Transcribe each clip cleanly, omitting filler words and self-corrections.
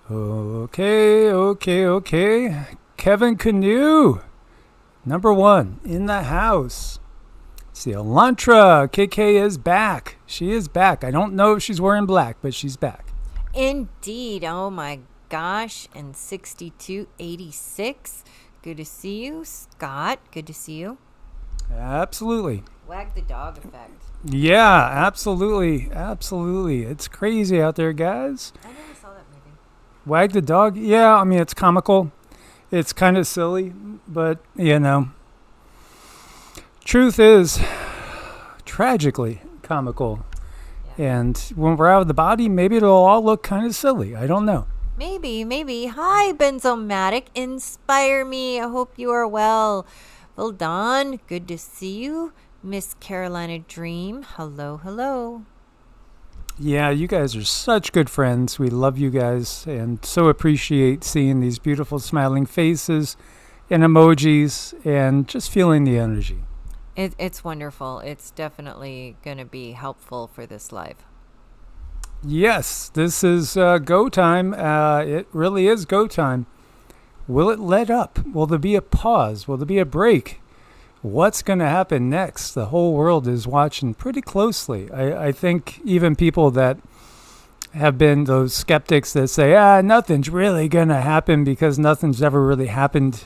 Okay. Kevin Canoe, number one in the house. See, Elantra, KK is back. She is back. I don't know if she's wearing black, but she's back. Indeed. Oh my gosh. And 6286. Good to see you. Scott, good to see you. Absolutely. Wag the dog effect. Yeah, absolutely. It's crazy out there, guys. I never saw that movie. Wag the dog? Yeah, I mean, it's comical. It's kind of silly, but, truth is tragically comical. Yeah. And when we're out of the body, maybe it'll all look kind of silly. I don't know. Maybe. Hi, Benzomatic. Inspire me. I hope you are well. Well done. Good to see you. Miss Carolina Dream. Hello. Yeah, you guys are such good friends. We love you guys and so appreciate seeing these beautiful smiling faces and emojis and just feeling the energy. It's wonderful. It's definitely going to be helpful for this live. Yes, this is go time. It really is go time. Will it let up? Will there be a pause? Will there be a break? What's going to happen next? The whole world is watching pretty closely. I think even people that have been those skeptics that say, nothing's really going to happen because nothing's ever really happened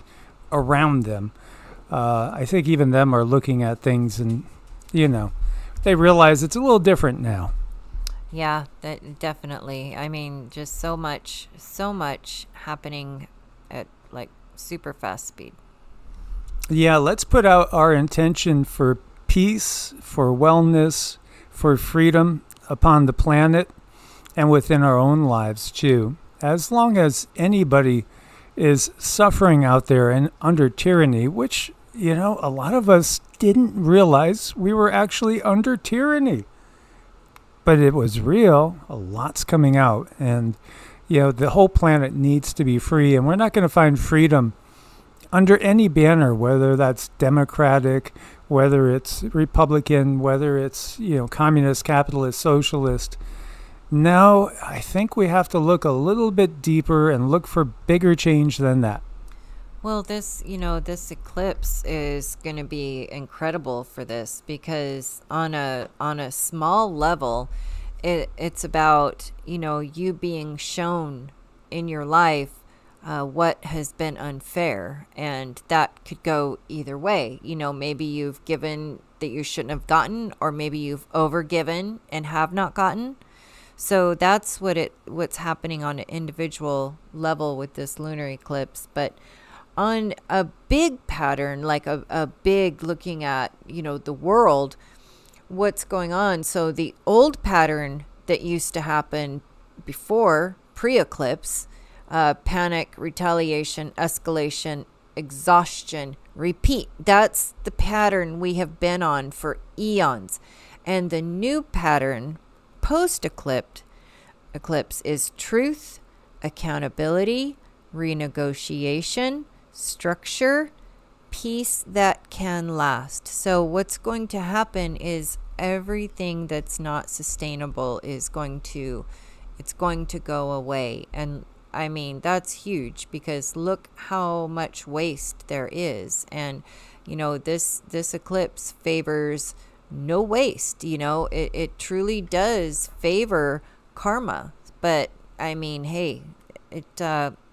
around them. I think even them are looking at things and, they realize it's a little different now. Yeah, that definitely. I mean, just so much happening at like super fast speed. Yeah, let's put out our intention for peace, for wellness, for freedom upon the planet and within our own lives too. As long as anybody is suffering out there and under tyranny, which, a lot of us didn't realize we were actually under tyranny. But it was real. A lot's coming out. And, the whole planet needs to be free. And we're not going to find freedom under any banner, whether that's Democratic, whether it's Republican, whether it's, communist, capitalist, socialist. No, I think we have to look a little bit deeper and look for bigger change than that. Well, this eclipse is going to be incredible for this because on a small level, it's about, you being shown in your life what has been unfair, and that could go either way. Maybe you've given that you shouldn't have gotten, or maybe you've overgiven and have not gotten. So that's what's happening on an individual level with this lunar eclipse. But on a big pattern, like a big looking at, the world, what's going on. So the old pattern that used to happen before pre-eclipse, panic, retaliation, escalation, exhaustion, repeat. That's the pattern we have been on for eons. And the new pattern post-eclipse is truth, accountability, renegotiation, structure, peace that can last. So what's going to happen is everything that's not sustainable is going to go away. And I mean, that's huge because look how much waste there is. And, this eclipse favors no waste. It truly does favor karma. But I mean, hey,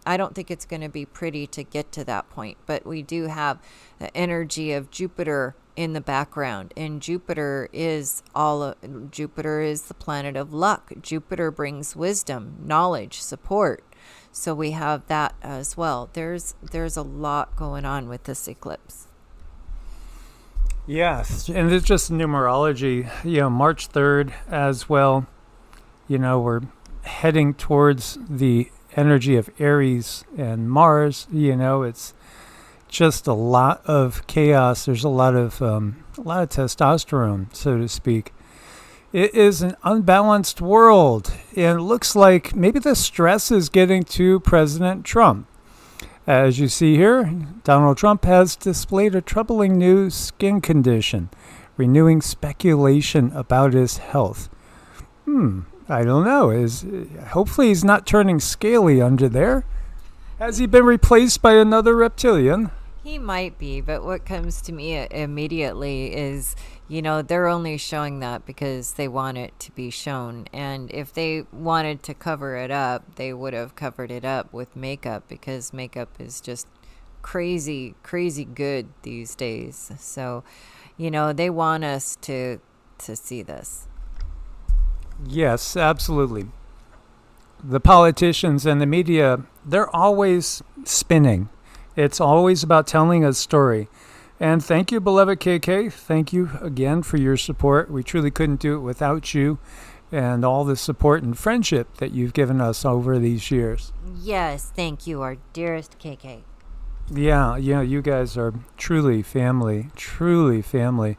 I don't think it's going to be pretty to get to that point, but we do have the energy of Jupiter in the background, and Jupiter is the planet of luck. Jupiter brings wisdom, knowledge, support. So we have that as well. There's a lot going on with this eclipse. Yes, and it's just numerology, March 3rd as well. We're heading towards the energy of Aries and Mars. It's just a lot of chaos. There's a lot of testosterone, so to speak. It is an unbalanced world, and it looks like maybe the stress is getting to President Trump. As you see here, Donald Trump has displayed a troubling new skin condition, renewing speculation about his health. I don't know. Hopefully he's not turning scaly under there. Has he been replaced by another reptilian? He might be, but what comes to me immediately is, they're only showing that because they want it to be shown. And if they wanted to cover it up, they would have covered it up with makeup, because makeup is just crazy, crazy good these days. So, they want us to see this. Yes, absolutely. The politicians and the media, they're always spinning. It's always about telling a story. And thank you, beloved KK. Thank you again for your support. We truly couldn't do it without you and all the support and friendship that you've given us over these years. Yes, thank you, our dearest KK. Yeah, you guys are truly family, truly family.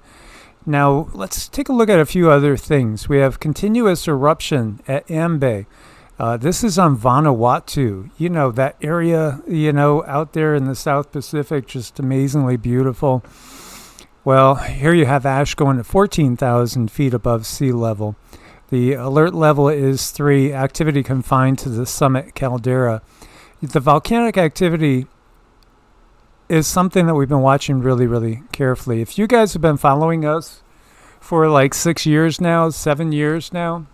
Now, let's take a look at a few other things. We have continuous eruption at Ambe. This is on Vanuatu. That area, out there in the South Pacific, just amazingly beautiful. Well, here you have ash going to 14,000 feet above sea level. The alert level is 3, activity confined to the summit caldera. The volcanic activity is something that we've been watching really, really carefully. If you guys have been following us for like 6 years now, 7 years now,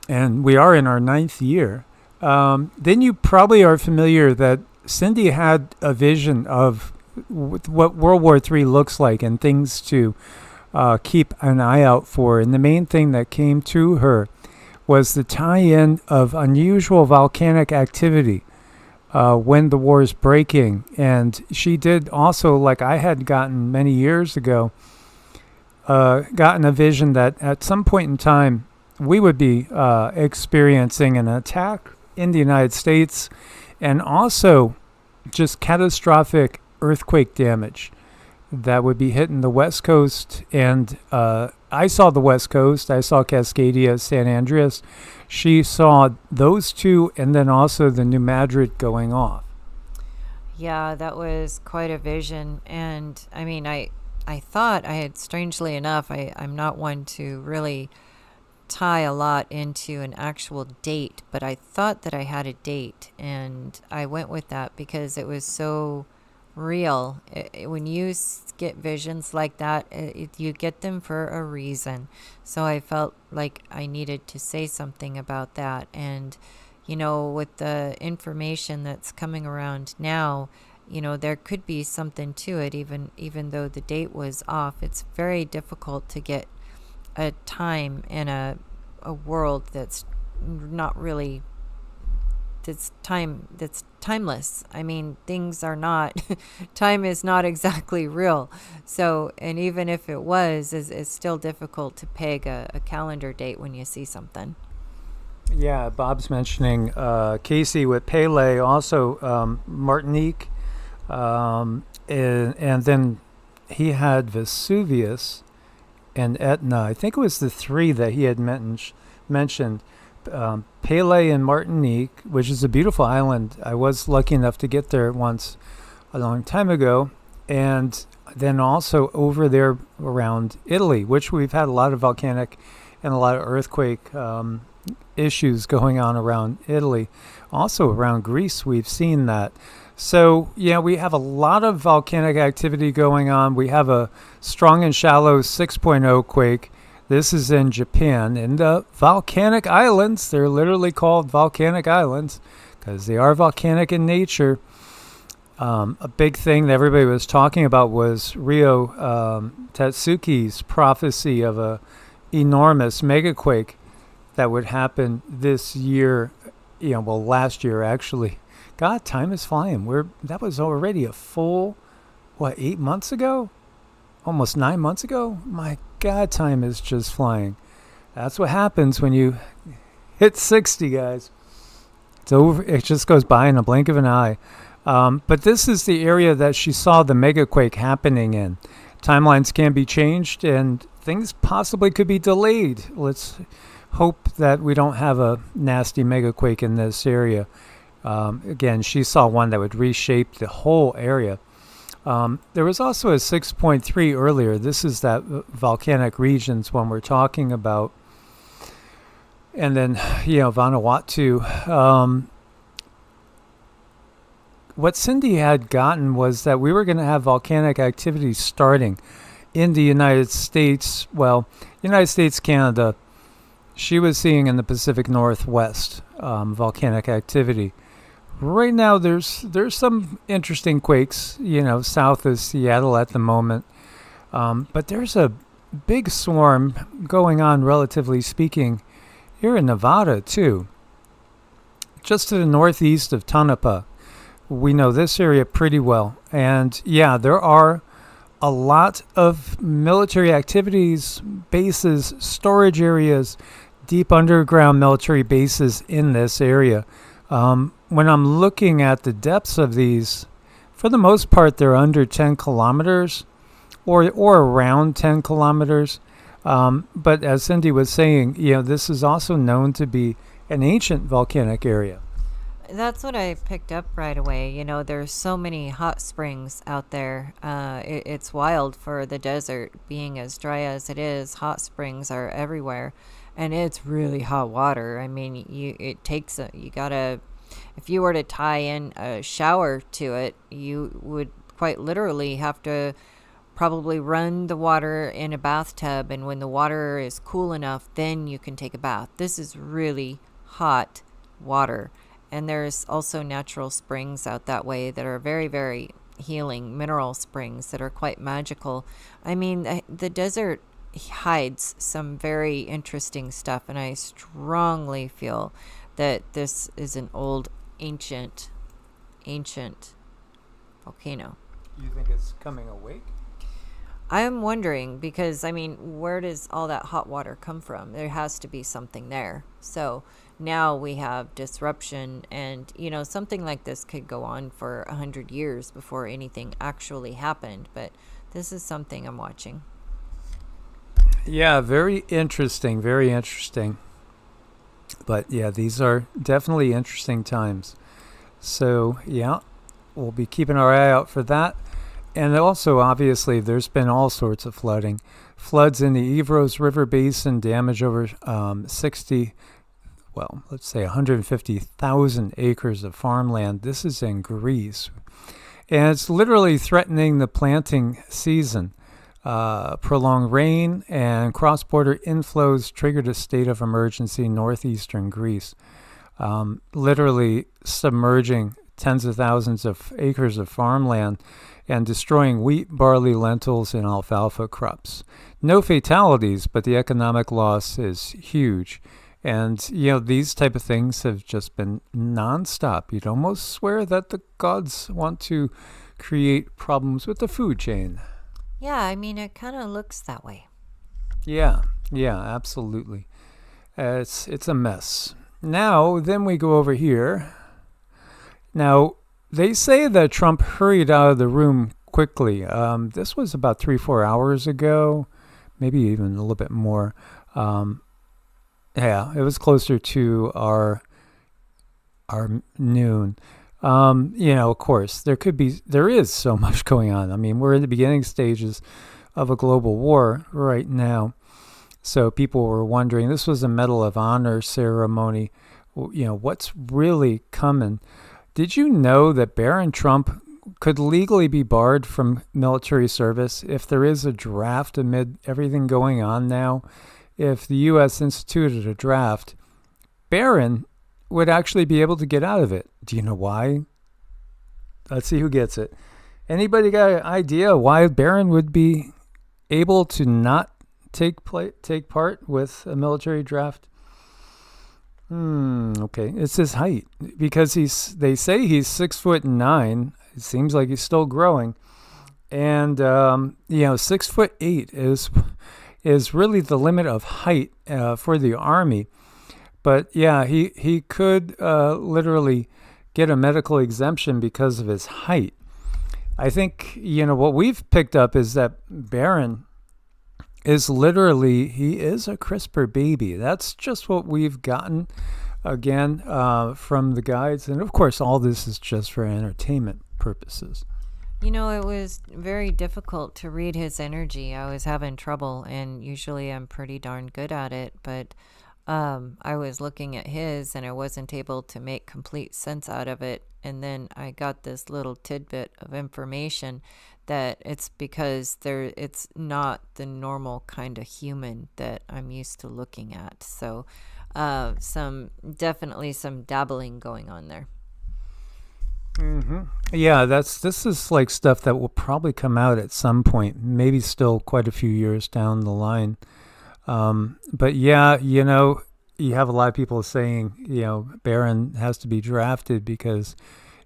and we are in our 9th year, then you probably are familiar that Cindy had a vision of what World War III looks like and things to keep an eye out for. And the main thing that came to her was the tie-in of unusual volcanic activity when the war is breaking. And she did also, like I had gotten many years ago, gotten a vision that at some point in time, we would be experiencing an attack in the United States, and also just catastrophic earthquake damage that would be hitting the West Coast. And I saw the West Coast. I saw Cascadia, San Andreas. She saw those two, and then also the New Madrid going off. Yeah, that was quite a vision. And I mean, I thought I had, strangely enough, I'm not one to really tie a lot into an actual date, but I thought that I had a date, and I went with that because it was so real. When you get visions like that, you get them for a reason. So I felt like I needed to say something about that. And with the information that's coming around now, there could be something to it, even though the date was off. It's very difficult to get a time in a world that's not really, that's timeless. I mean, things are not time is not exactly real. So, and even if it was, it's still difficult to peg a calendar date when you see something. Yeah, Bob's mentioning Casey with Pele, also Martinique, and then he had Vesuvius and Etna. I think it was the 3 that he had mentioned. Pele and Martinique, which is a beautiful island. I was lucky enough to get there once a long time ago. And then also over there around Italy, which we've had a lot of volcanic and a lot of earthquake issues going on around Italy. Also around Greece, we've seen that. So, yeah, we have a lot of volcanic activity going on. We have a strong and shallow 6.0 quake. This is in Japan, in the volcanic islands. They're literally called volcanic islands because they are volcanic in nature. A big thing that everybody was talking about was Ryo Tatsuki's prophecy of a enormous megaquake that would happen this year, last year actually. God, time is flying. That was already a full, 8 months ago? Almost 9 months ago? My God, time is just flying. That's what happens when you hit 60, guys. It's over. It just goes by in a blink of an eye. But this is the area that she saw the megaquake happening in. Timelines can be changed, and things possibly could be delayed. Let's hope that we don't have a nasty megaquake in this area. Again, she saw one that would reshape the whole area. There was also a 6.3 earlier. This is that volcanic regions when we're talking about. And then, Vanuatu. What Cindy had gotten was that we were going to have volcanic activity starting in the United States. Well, United States, Canada. She was seeing in the Pacific Northwest volcanic activity. Right now, there's some interesting quakes, south of Seattle at the moment. But there's a big swarm going on, relatively speaking, here in Nevada, too. Just to the northeast of Tonopah. We know this area pretty well. And yeah, there are a lot of military activities, bases, storage areas, deep underground military bases in this area. When I'm looking at the depths of these, for the most part, they're under 10 kilometers or around 10 kilometers. But as Cindy was saying, this is also known to be an ancient volcanic area. That's what I picked up right away. There's so many hot springs out there. It's wild for the desert being as dry as it is. Hot springs are everywhere, and it's really hot water. I mean, if you were to tie in a shower to it, you would quite literally have to probably run the water in a bathtub, and when the water is cool enough, then you can take a bath. This is really hot water. And there's also natural springs out that way that are very, very healing, mineral springs that are quite magical. I mean, the desert hides some very interesting stuff, and I strongly feel that this is an old, ancient volcano. You think it's coming awake? I'm wondering because, where does all that hot water come from? There has to be something there. So now we have disruption, and something like this could go on for 100 years before anything actually happened, but this is something I'm watching. Yeah, very interesting, but yeah, these are definitely interesting times. So yeah, we'll be keeping our eye out for that. And also, obviously, there's been all sorts of flooding. Floods in the Evros River Basin, damage over 150,000 acres of farmland. This is in Greece. And it's literally threatening the planting season. Prolonged rain and cross-border inflows triggered a state of emergency in northeastern Greece, literally submerging tens of thousands of acres of farmland and destroying wheat, barley, lentils, and alfalfa crops. No fatalities, but the economic loss is huge. And, these type of things have just been nonstop. You'd almost swear that the gods want to create problems with the food chain. Yeah, it kind of looks that way. Yeah, absolutely. It's a mess. Now, then we go over here. Now, they say that Trump hurried out of the room quickly. This was about 3-4 hours ago, maybe even a little bit more. Yeah, it was closer to our noon. Of course, there is so much going on. We're in the beginning stages of a global war right now. So people were wondering, this was a Medal of Honor ceremony. What's really coming? Did you know that Barron Trump could legally be barred from military service if there is a draft amid everything going on now? If the U.S. instituted a draft, Barron would actually be able to get out of it. Do you know why? Let's see who gets it. Anybody got an idea why Barron would be able to not take part with a military draft? Okay, it's his height, because they say he's 6'9". It seems like he's still growing, and 6'8" is really the limit of height for the Army. But yeah, he could literally get a medical exemption because of his height. I think what we've picked up is that Barron is literally, he is a CRISPR baby. That's just what we've gotten, again, from the guides. And of course, all this is just for entertainment purposes. It was very difficult to read his energy. I was having trouble, and usually I'm pretty darn good at it. But I was looking at his and I wasn't able to make complete sense out of it. And then I got this little tidbit of information that it's because it's not the normal kind of human that I'm used to looking at. So definitely some dabbling going on there. Yeah, this is like stuff that will probably come out at some point, maybe still quite a few years down the line. But yeah, you have a lot of people saying, Barron has to be drafted because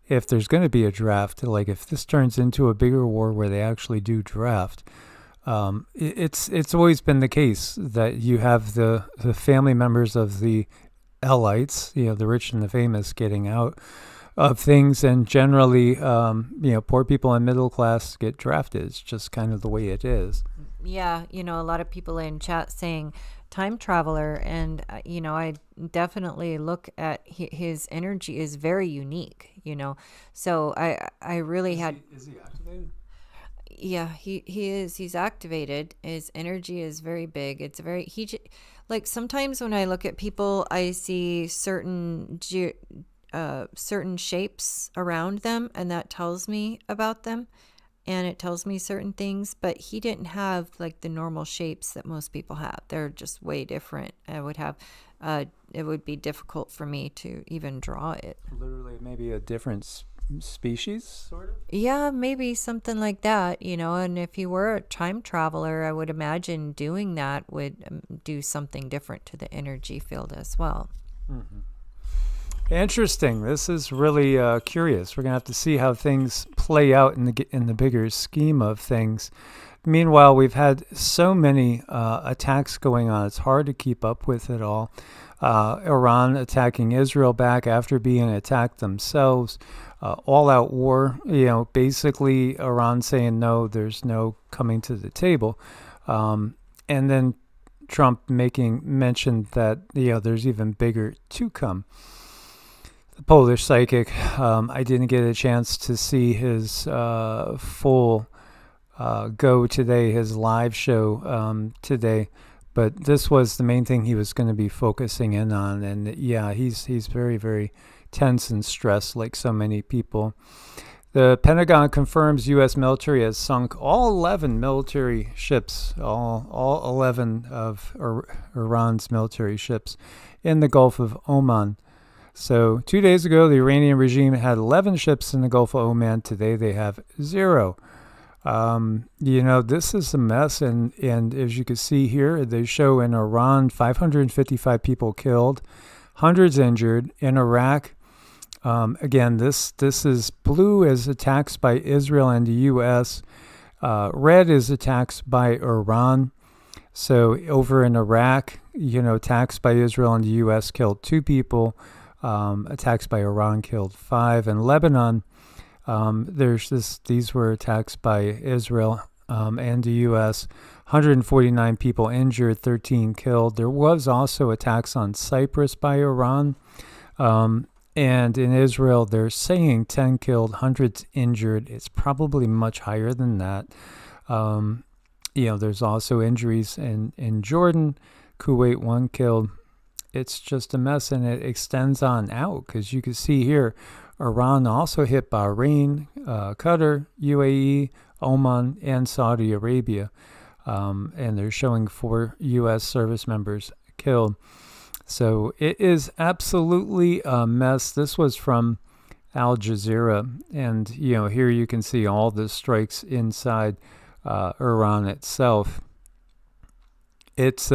if there's going to be a draft, like if this turns into a bigger war where they actually do draft, it's always been the case that you have the family members of the elites, the rich and the famous, getting out of things, and generally, poor people and middle class get drafted. It's just kind of the way it is. Yeah, a lot of people in chat saying time traveler, and I definitely look at his energy is very unique. So I really Is he activated? Yeah, he is. He's activated. His energy is very big. It's very like sometimes when I look at people, I see certain shapes around them, and that tells me about them, and it tells me certain things. But he didn't have like the normal shapes that most people have. They're just way different. It would be difficult for me to even draw it. Literally, maybe a different species, sort of? Yeah, maybe something like that, and if you were a time traveler, I would imagine doing that would do something different to the energy field as well. Mm-hmm. Interesting. This is really curious. We're going to have to see how things play out in the bigger scheme of things. Meanwhile, we've had so many attacks going on. It's hard to keep up with it all. Iran attacking Israel back after being attacked themselves. All-out war. Basically Iran saying no, there's no coming to the table. And then Trump making mention that there's even bigger to come. The Polish psychic. I didn't get a chance to see his full go today, his live show today, but this was the main thing he was going to be focusing in on. And yeah, he's very, very tense and stressed, like so many people. The Pentagon confirms U.S. military has sunk all 11 military ships, all 11 of Iran's military ships in the Gulf of Oman. So 2 days ago, the Iranian regime had 11 ships in the Gulf of Oman. Today, they have 0. This is a mess. And as you can see here, they show in Iran, 555 people killed, hundreds injured. In Iraq, again, this is blue is attacks by Israel and the U.S. Red is attacks by Iran. So over in Iraq, attacks by Israel and the U.S. killed 2 people. Attacks by Iran killed 5. In Lebanon, these were attacks by Israel and the U.S. 149 people injured, 13 killed. There was also attacks on Cyprus by Iran. And in Israel, they're saying 10 killed, hundreds injured. It's probably much higher than that. There's also injuries in Jordan. Kuwait, 1 killed. It's just a mess, and it extends on out because you can see here, Iran also hit Bahrain, Qatar, UAE, Oman, and Saudi Arabia. And they're showing 4 U.S. service members killed. So it is absolutely a mess. This was from Al Jazeera. And, here you can see all the strikes inside Iran itself. It's,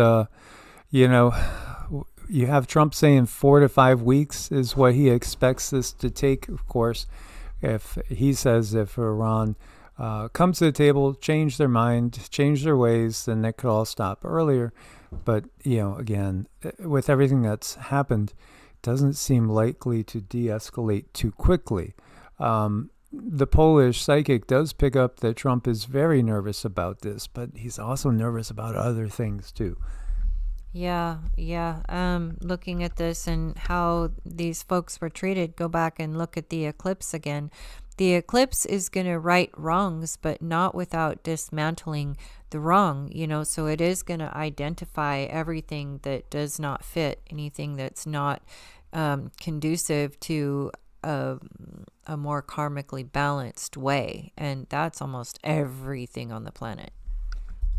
you have Trump saying 4 to 5 weeks is what he expects this to take. Of course, if he says if Iran comes to the table, change their mind, change their ways, then that could all stop earlier. But, again, with everything that's happened, it doesn't seem likely to de-escalate too quickly. The Polish psychic does pick up that Trump is very nervous about this, but he's also nervous about other things too. Yeah. Looking at this and how these folks were treated, go back and look at the eclipse again. The eclipse is going to right wrongs, but not without dismantling the wrong, so it is going to identify everything that does not fit, anything that's not conducive to a more karmically balanced way. And that's almost everything on the planet.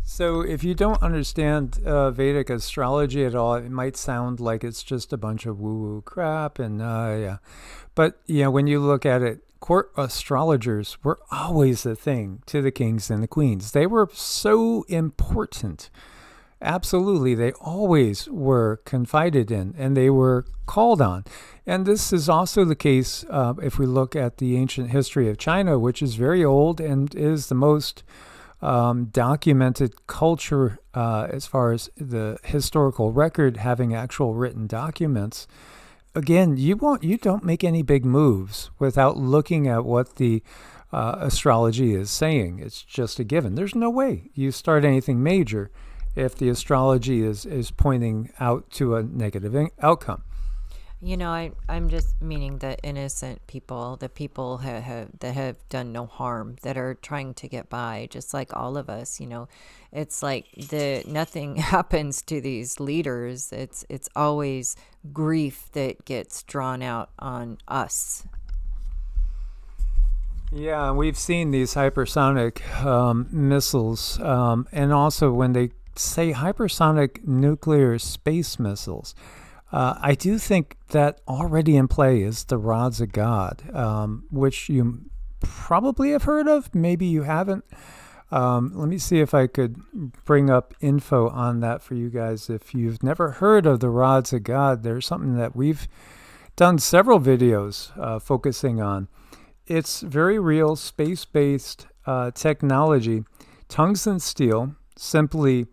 So if you don't understand Vedic astrology at all, it might sound like it's just a bunch of woo-woo crap. And yeah. But when you look at it, court astrologers were always a thing to the kings and the queens. They were so important. Absolutely. They always were confided in and they were called on. And this is also the case if we look at the ancient history of China, which is very old and is the most documented culture as far as the historical record, having actual written documents. Again, you don't make any big moves without looking at what the astrology is saying. It's just a given. There's no way you start anything major if the astrology is pointing out to a negative outcome. I'm just meaning the innocent people, the people that have done no harm, that are trying to get by, just like all of us. It's like nothing happens to these leaders. It's always grief that gets drawn out on us. Yeah, we've seen these hypersonic missiles, and also when they say hypersonic nuclear space missiles. I do think that already in play is the rods of God, which you probably have heard of. Maybe you haven't. Let me see if I could bring up info on that for you guys. If you've never heard of the rods of God, there's something that we've done several videos focusing on. It's very real, space-based technology, tungsten steel, simply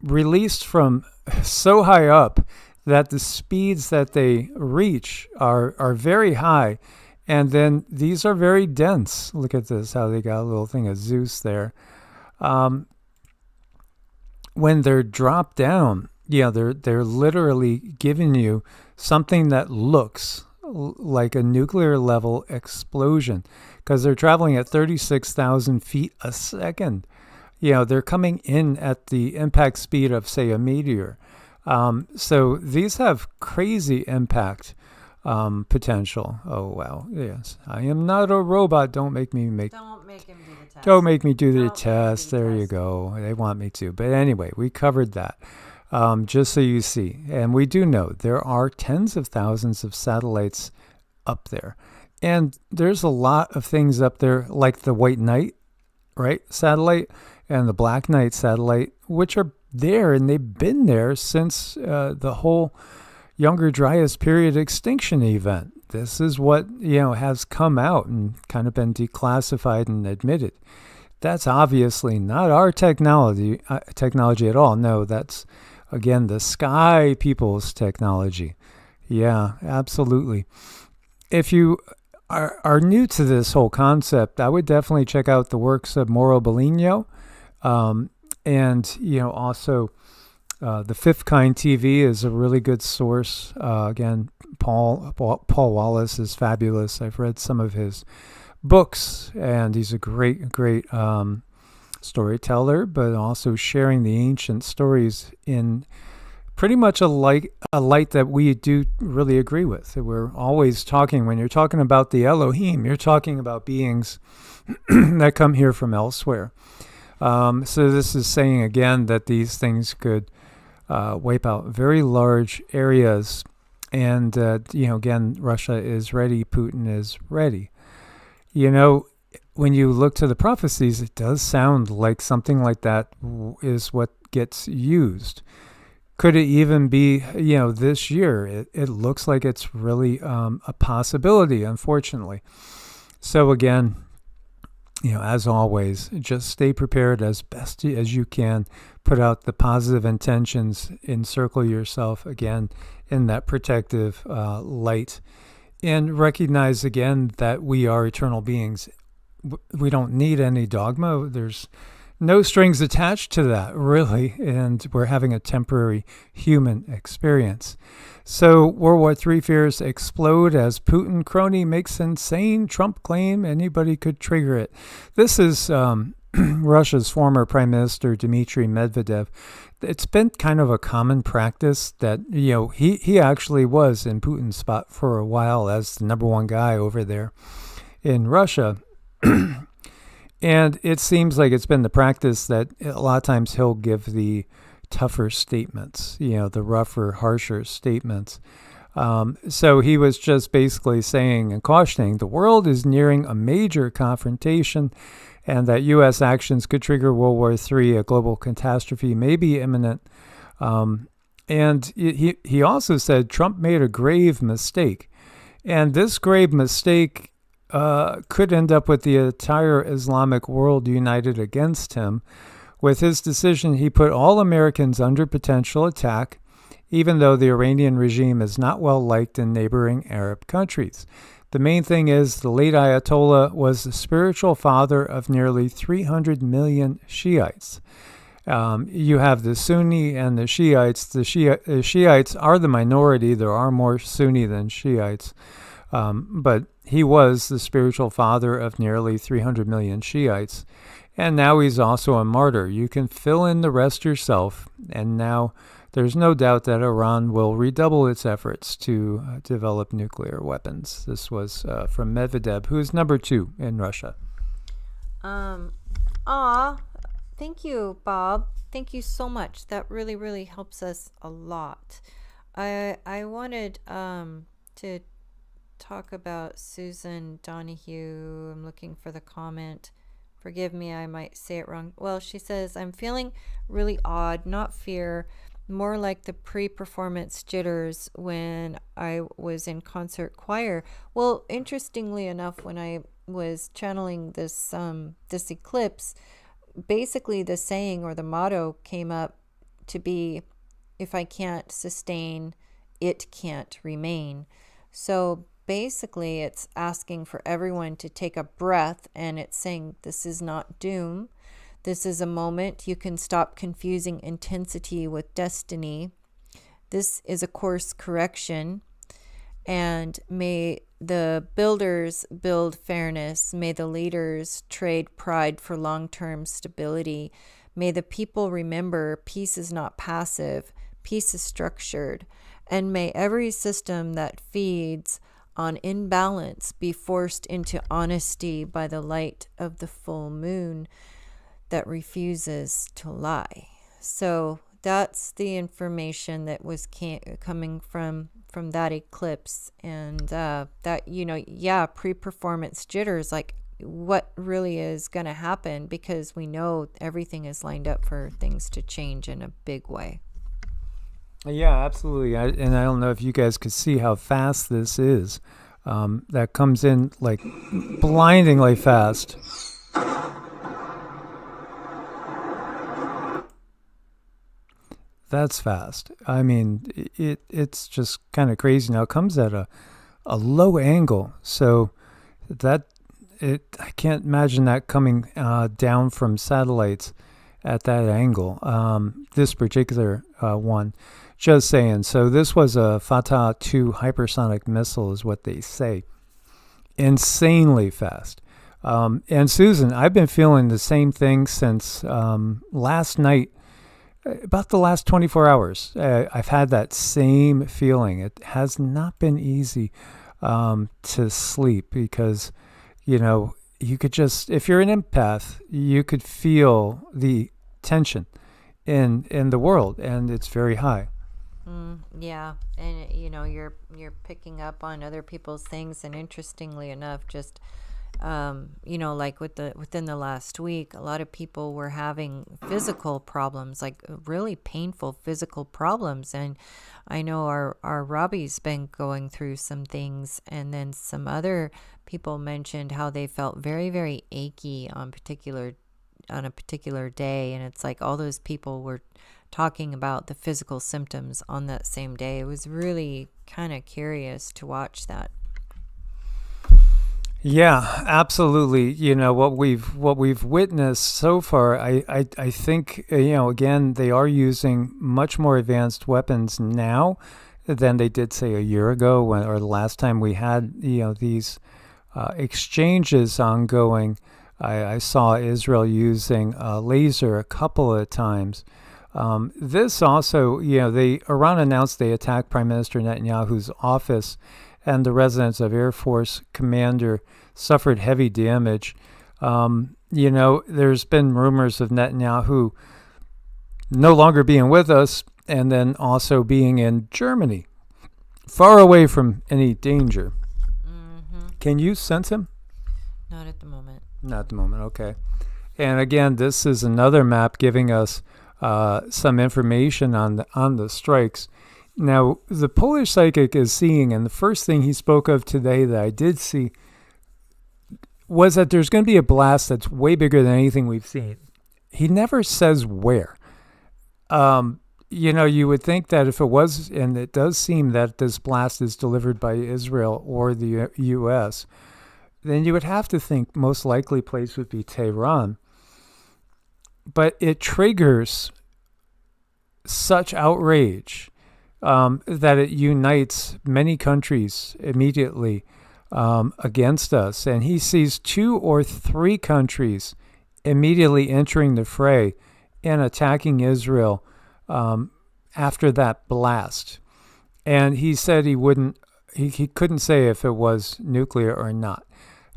released from so high up that the speeds that they reach are very high. And then these are very dense. Look at this, how they got a little thing of Zeus there. When they're dropped down, they're literally giving you something that looks like a nuclear level explosion, because they're traveling at 36,000 feet a second. They're coming in at the impact speed of, say, a meteor. So these have crazy impact potential. Oh, wow. Yes. I am not a robot. Don't make me Don't make him do the test. Don't make me do the test. There you go. They want me to. But anyway, we covered that. Just so you see. And we do know there are tens of thousands of satellites up there. And there's a lot of things up there, like the White Knight, right, satellite, and the Black Knight satellite, which are there, and they've been there since the whole Younger Dryas period extinction event. This is what has come out and kind of been declassified and admitted. That's obviously not our technology at all. No, that's again the sky people's technology. Yeah, absolutely. If you are new to this whole concept, I would definitely check out the works of Mauro Bellino. And, also the Fifth Kind TV is a really good source. Again, Paul Wallace is fabulous. I've read some of his books, and he's a great storyteller, but also sharing the ancient stories in pretty much a light that we do really agree with. We're always talking, when you're talking about the Elohim, you're talking about beings that come here from elsewhere. So this is saying again that these things could wipe out very large areas, and again, Russia is ready, Putin is ready. When you look to the prophecies, it does sound like something like that is what gets used. Could it even be, this year? It looks like it's really a possibility, unfortunately. So again, as always, just stay prepared as best as you can. Put out the positive intentions, encircle yourself again in that protective light, and recognize again that we are eternal beings. We don't need any dogma. There's no strings attached to that, really, and we're having a temporary human experience. So World War III fears explode as Putin crony makes insane Trump claim anybody could trigger it. This is Russia's former Prime Minister Dmitry Medvedev. It's been kind of a common practice that, he actually was in Putin's spot for a while as the number one guy over there in Russia. And it seems like it's been the practice that a lot of times he'll give the tougher statements, the rougher, harsher statements. So he was just basically saying and cautioning the world is nearing a major confrontation and that U.S. actions could trigger World War III, a global catastrophe may be imminent. And he also said Trump made a grave mistake. And this grave mistake could end up with the entire Islamic world united against him. With his decision, he put all Americans under potential attack, even though the Iranian regime is not well liked in neighboring Arab countries. The main thing is the late Ayatollah was the spiritual father of nearly 300 million Shiites. You have the Sunni and the Shiites. The Shiites are the minority. There are more Sunni than Shiites. But he was the spiritual father of nearly 300 million Shiites. And now he's also a martyr. You can fill in the rest yourself. And now there's no doubt that Iran will redouble its efforts to develop nuclear weapons. This was from Medvedev, who is number 2 in Russia. Thank you, Bob. Thank you so much. That really, really helps us a lot. I wanted to talk about Susan Donahue. I'm looking for the comment. Forgive me, I might say it wrong. Well, she says, I'm feeling really odd, not fear, more like the pre-performance jitters when I was in concert choir. Well, interestingly enough, when I was channeling this eclipse, basically the saying or the motto came up to be, if I can't sustain, it can't remain. So basically, it's asking for everyone to take a breath, and it's saying this is not doom. This is a moment. You can stop confusing intensity with destiny. This is a course correction. And may the builders build fairness. May the leaders trade pride for long-term stability. May the people remember peace is not passive. Peace is structured. And may every system that feeds on imbalance be forced into honesty by the light of the full moon that refuses to lie. So that's the information that was coming from that eclipse. And that, pre-performance jitters, like what really is going to happen, because we know everything is lined up for things to change in a big way. Yeah, absolutely. And I don't know if you guys could see how fast this is. That comes in like blindingly fast. That's fast. I mean, it's just kind of crazy. Now it comes at a low angle, so I can't imagine that coming down from satellites at that angle. This particular one. Just saying. So this was a Fatah 2 hypersonic missile is what they say. Insanely fast. And Susan, I've been feeling the same thing since last night, about the last 24 hours. I've had that same feeling. It has not been easy to sleep because, you could just, if you're an empath, you could feel the tension in the world, and it's very high. Yeah, and you're picking up on other people's things, and interestingly enough, just like within the last week, a lot of people were having physical problems, like really painful physical problems, and I know our Robbie's been going through some things, and then some other people mentioned how they felt very, very achy on a particular day, and it's like all those people were talking about the physical symptoms on that same day. It was really kind of curious to watch that. Yeah, absolutely. What we've witnessed so far, I think again they are using much more advanced weapons now than they did say a year ago or the last time we had these exchanges ongoing. I saw Israel using laser a couple of times. This also, Iran announced they attacked Prime Minister Netanyahu's office, and the residence of Air Force Commander suffered heavy damage. There's been rumors of Netanyahu no longer being with us, and then also being in Germany, far away from any danger. Can you sense him? Not at the moment. Not at the moment, okay. And again, this is another map giving us some information on the strikes. Now, the Polish psychic is seeing, and the first thing he spoke of today that I did see was that there's going to be a blast that's way bigger than anything we've seen. He never says where. You would think that if it was, and it does seem that this blast is delivered by Israel or the U.S., then you would have to think most likely place would be Tehran. But it triggers such outrage that it unites many countries immediately against us. And he sees 2 or 3 countries immediately entering the fray and attacking Israel after that blast. And he said he couldn't say if it was nuclear or not,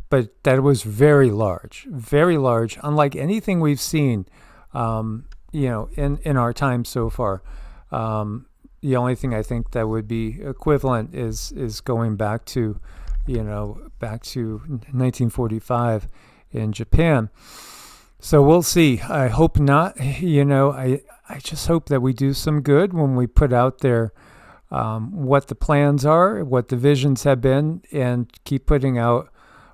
but that it was very large, unlike anything we've seen, in our time so far. The only thing I think that would be equivalent is going back to 1945 in Japan. So we'll see. I hope not. I just hope that we do some good when we put out there what the plans are, what the visions have been, and keep putting out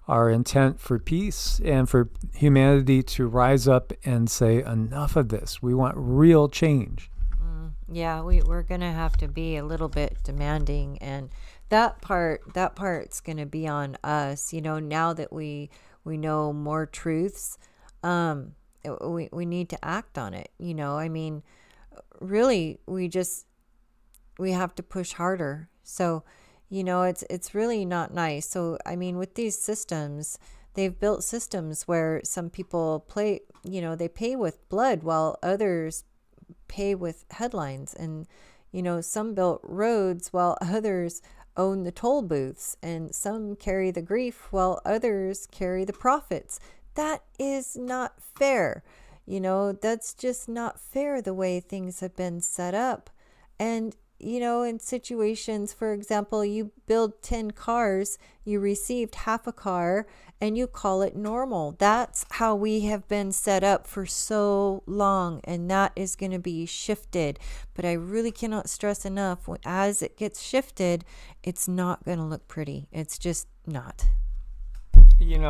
our intent for peace and for humanity to rise up and say, enough of this. We want real change. Yeah, we're going to have to be a little bit demanding, and that part's going to be on us. Now that we know more truths, we need to act on it. Really, we have to push harder. So, it's really not nice. So, with these systems, they've built systems where some people they pay with blood while others pay with headlines. And, some built roads while others own the toll booths, and some carry the grief while others carry the profits. That is not fair. That's just not fair the way things have been set up. And, in situations, for example, you build 10 cars, you received half a car, and you call it normal. That's how we have been set up for so long, and that is going to be shifted. But I really cannot stress enough, as it gets shifted, it's not going to look pretty. It's just not.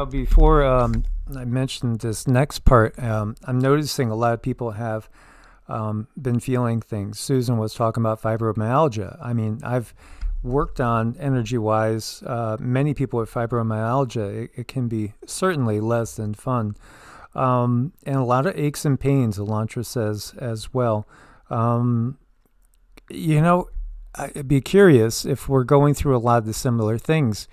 Before I mentioned this next part, I'm noticing a lot of people have been feeling things. Susan was talking about fibromyalgia. I've worked on energy-wise. Many people with fibromyalgia, it can be certainly less than fun. And a lot of aches and pains, Elantra says as well. I'd be curious if we're going through a lot of the similar things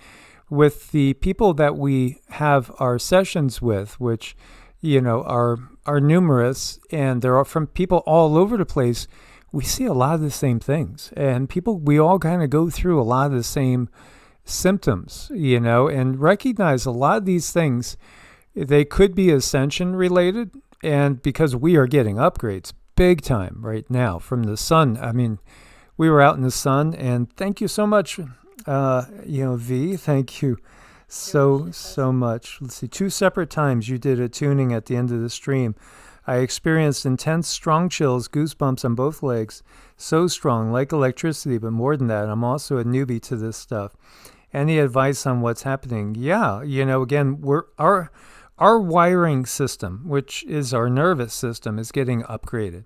with the people that we have our sessions with, which are numerous, and they're from people all over the place. We see a lot of the same things, and we all kind of go through a lot of the same symptoms, and recognize a lot of these things, they could be ascension related, and because we are getting upgrades big time right now from the sun. We were out in the sun, and thank you so much, V, thank you so much. Let's see, 2 separate times you did a tuning at the end of the stream. I experienced intense, strong chills, goosebumps on both legs. So strong, like electricity, but more than that. I'm also a newbie to this stuff. Any advice on what's happening? Yeah, again, our wiring system, which is our nervous system, is getting upgraded.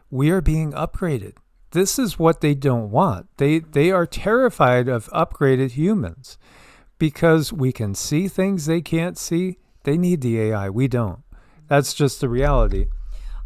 We are being upgraded. This is what they don't want. They are terrified of upgraded humans. because we can see things they can't see. They need the AI. We don't. That's just the reality.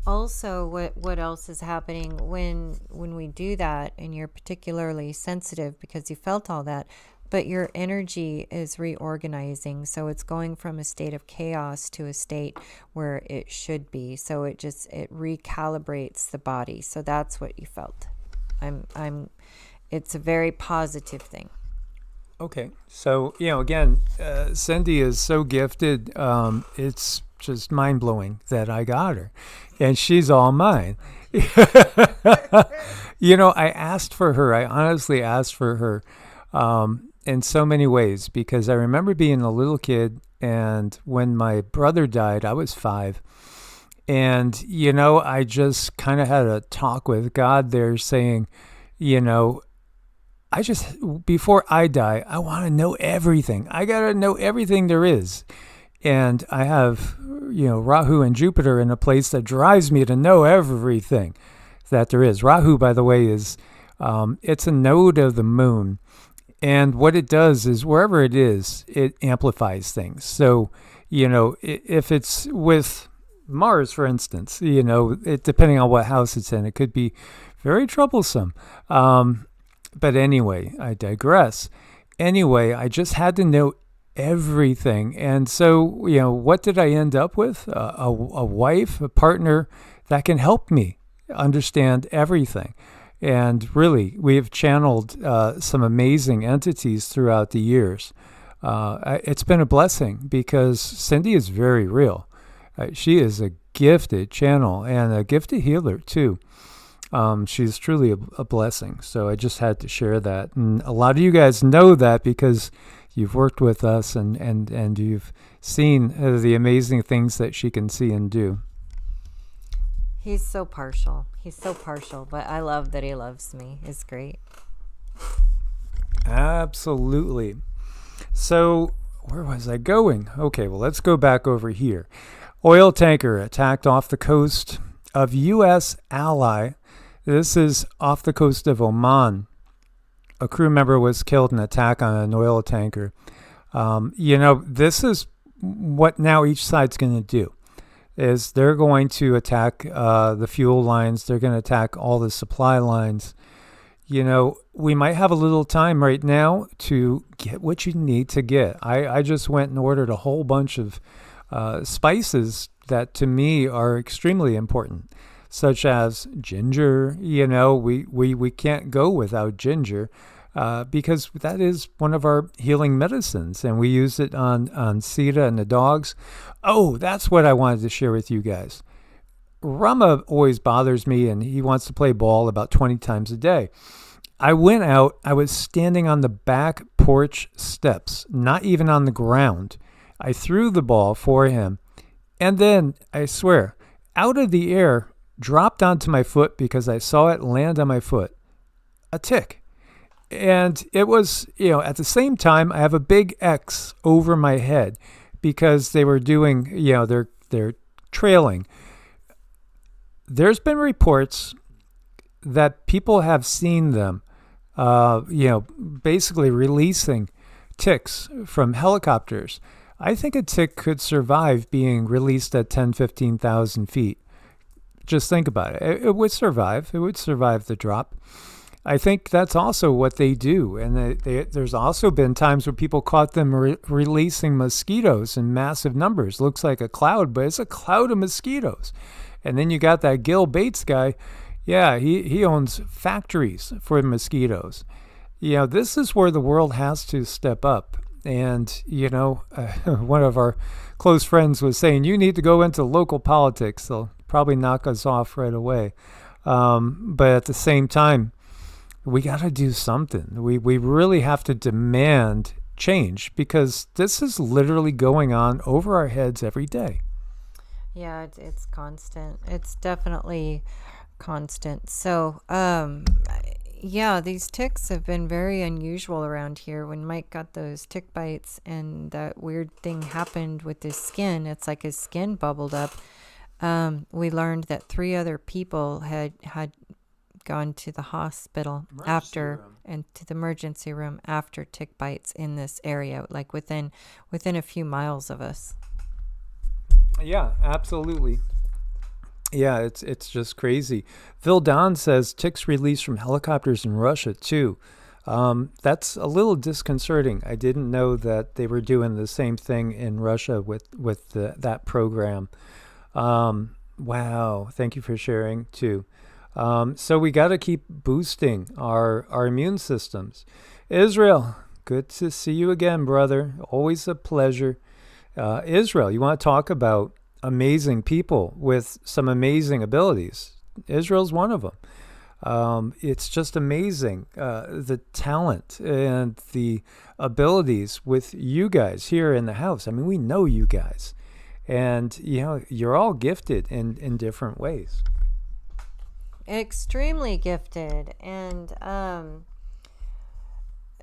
Also, what else is happening when we do that, and you're particularly sensitive because you felt all that, but your energy is reorganizing, so it's going from a state of chaos to a state where it should be. So it recalibrates the body. So that's what you felt. It's a very positive thing. Okay. So, again, Cindy is so gifted. It's just mind-blowing that I got her. And she's all mine. I asked for her. I honestly asked for her in so many ways, because I remember being a little kid, and when my brother died, I was 5. And, I just kind of had a talk with God there saying, before I die, I want to know everything. I got to know everything there is. And I have, Rahu and Jupiter in a place that drives me to know everything that there is. Rahu, by the way, is, it's a node of the moon. And what it does is wherever it is, it amplifies things. So, if it's with Mars, for instance, depending on what house it's in, it could be very troublesome. But anyway, I digress. Anyway, I just had to know everything. And so, what did I end up with? A wife, a partner that can help me understand everything. And really, we have channeled some amazing entities throughout the years. It's been a blessing because Cindy is very real. She is a gifted channel and a gifted healer too. She's truly a blessing. So I just had to share that. And a lot of you guys know that because you've worked with us and you've seen the amazing things that she can see and do. He's so partial, but I love that he loves me. It's great. Absolutely. So where was I going? Okay, well, let's go back over here. Oil tanker attacked off the coast of U.S. ally. This is off the coast of Oman. A crew member was killed in an attack on an oil tanker. This is what now each side's going to do. Is they're going to attack the fuel lines. They're going to attack all the supply lines. We might have a little time right now to get what you need to get. I just went and ordered a whole bunch of spices that to me are extremely important, such as ginger. We can't go without ginger because that is one of our healing medicines, and we use it on Sita and the dogs. Oh, that's what I wanted to share with you guys. Rama always bothers me, and he wants to play ball about 20 times a day. I went out. I was standing on the back porch steps, not even on the ground. I threw the ball for him, and then, I swear, out of the air, dropped onto my foot because I saw it land on my foot. A tick. And it was, at the same time, I have a big X over my head because they were doing, they're trailing. There's been reports that people have seen them, basically releasing ticks from helicopters. I think a tick could survive being released at 10, 15,000 feet. Just think about it. It would survive. It would survive the drop. I think that's also what they do. And there's also been times where people caught them releasing mosquitoes in massive numbers. Looks like a cloud, but it's a cloud of mosquitoes. And then you got that Gil Bates guy. Yeah, he owns factories for mosquitoes. This is where the world has to step up. And, one of our close friends was saying, you need to go into local politics. They'll probably knock us off right away. But at the same time, we got to do something. We really have to demand change because this is literally going on over our heads every day. Yeah, it's constant. It's definitely constant. So, yeah, these ticks have been very unusual around here. When Mike got those tick bites and that weird thing happened with his skin, it's like his skin bubbled up. We learned that 3 other people had gone to the hospital and to the emergency room after tick bites in this area, like within a few miles of us. Yeah, absolutely. Yeah, it's just crazy. Phil Don says ticks released from helicopters in Russia too. That's a little disconcerting. I didn't know that they were doing the same thing in Russia with that program. Wow, thank you for sharing too. So we got to keep boosting our immune systems. Israel, good to see you again, brother. Always a pleasure. Israel, you want to talk about amazing people with some amazing abilities? Israel's one of them. It's just amazing, the talent and the abilities with you guys here in the house. I mean, we know you guys, and you're all gifted in different ways. Extremely gifted. And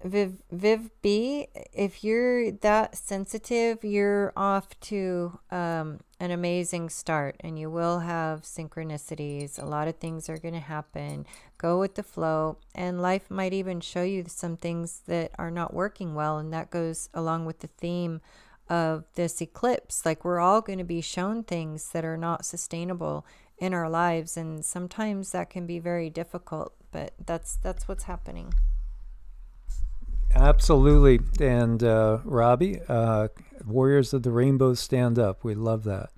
Viv B, if you're that sensitive, you're off to an amazing start, and you will have synchronicities. A lot of things are going to happen. Go with the flow, and life might even show you some things that are not working well, and that goes along with the theme of this eclipse. Like, we're all going to be shown things that are not sustainable in our lives, and sometimes that can be very difficult, but that's what's happening. Absolutely. And Robbie, Warriors of the Rainbow stand up. We love that.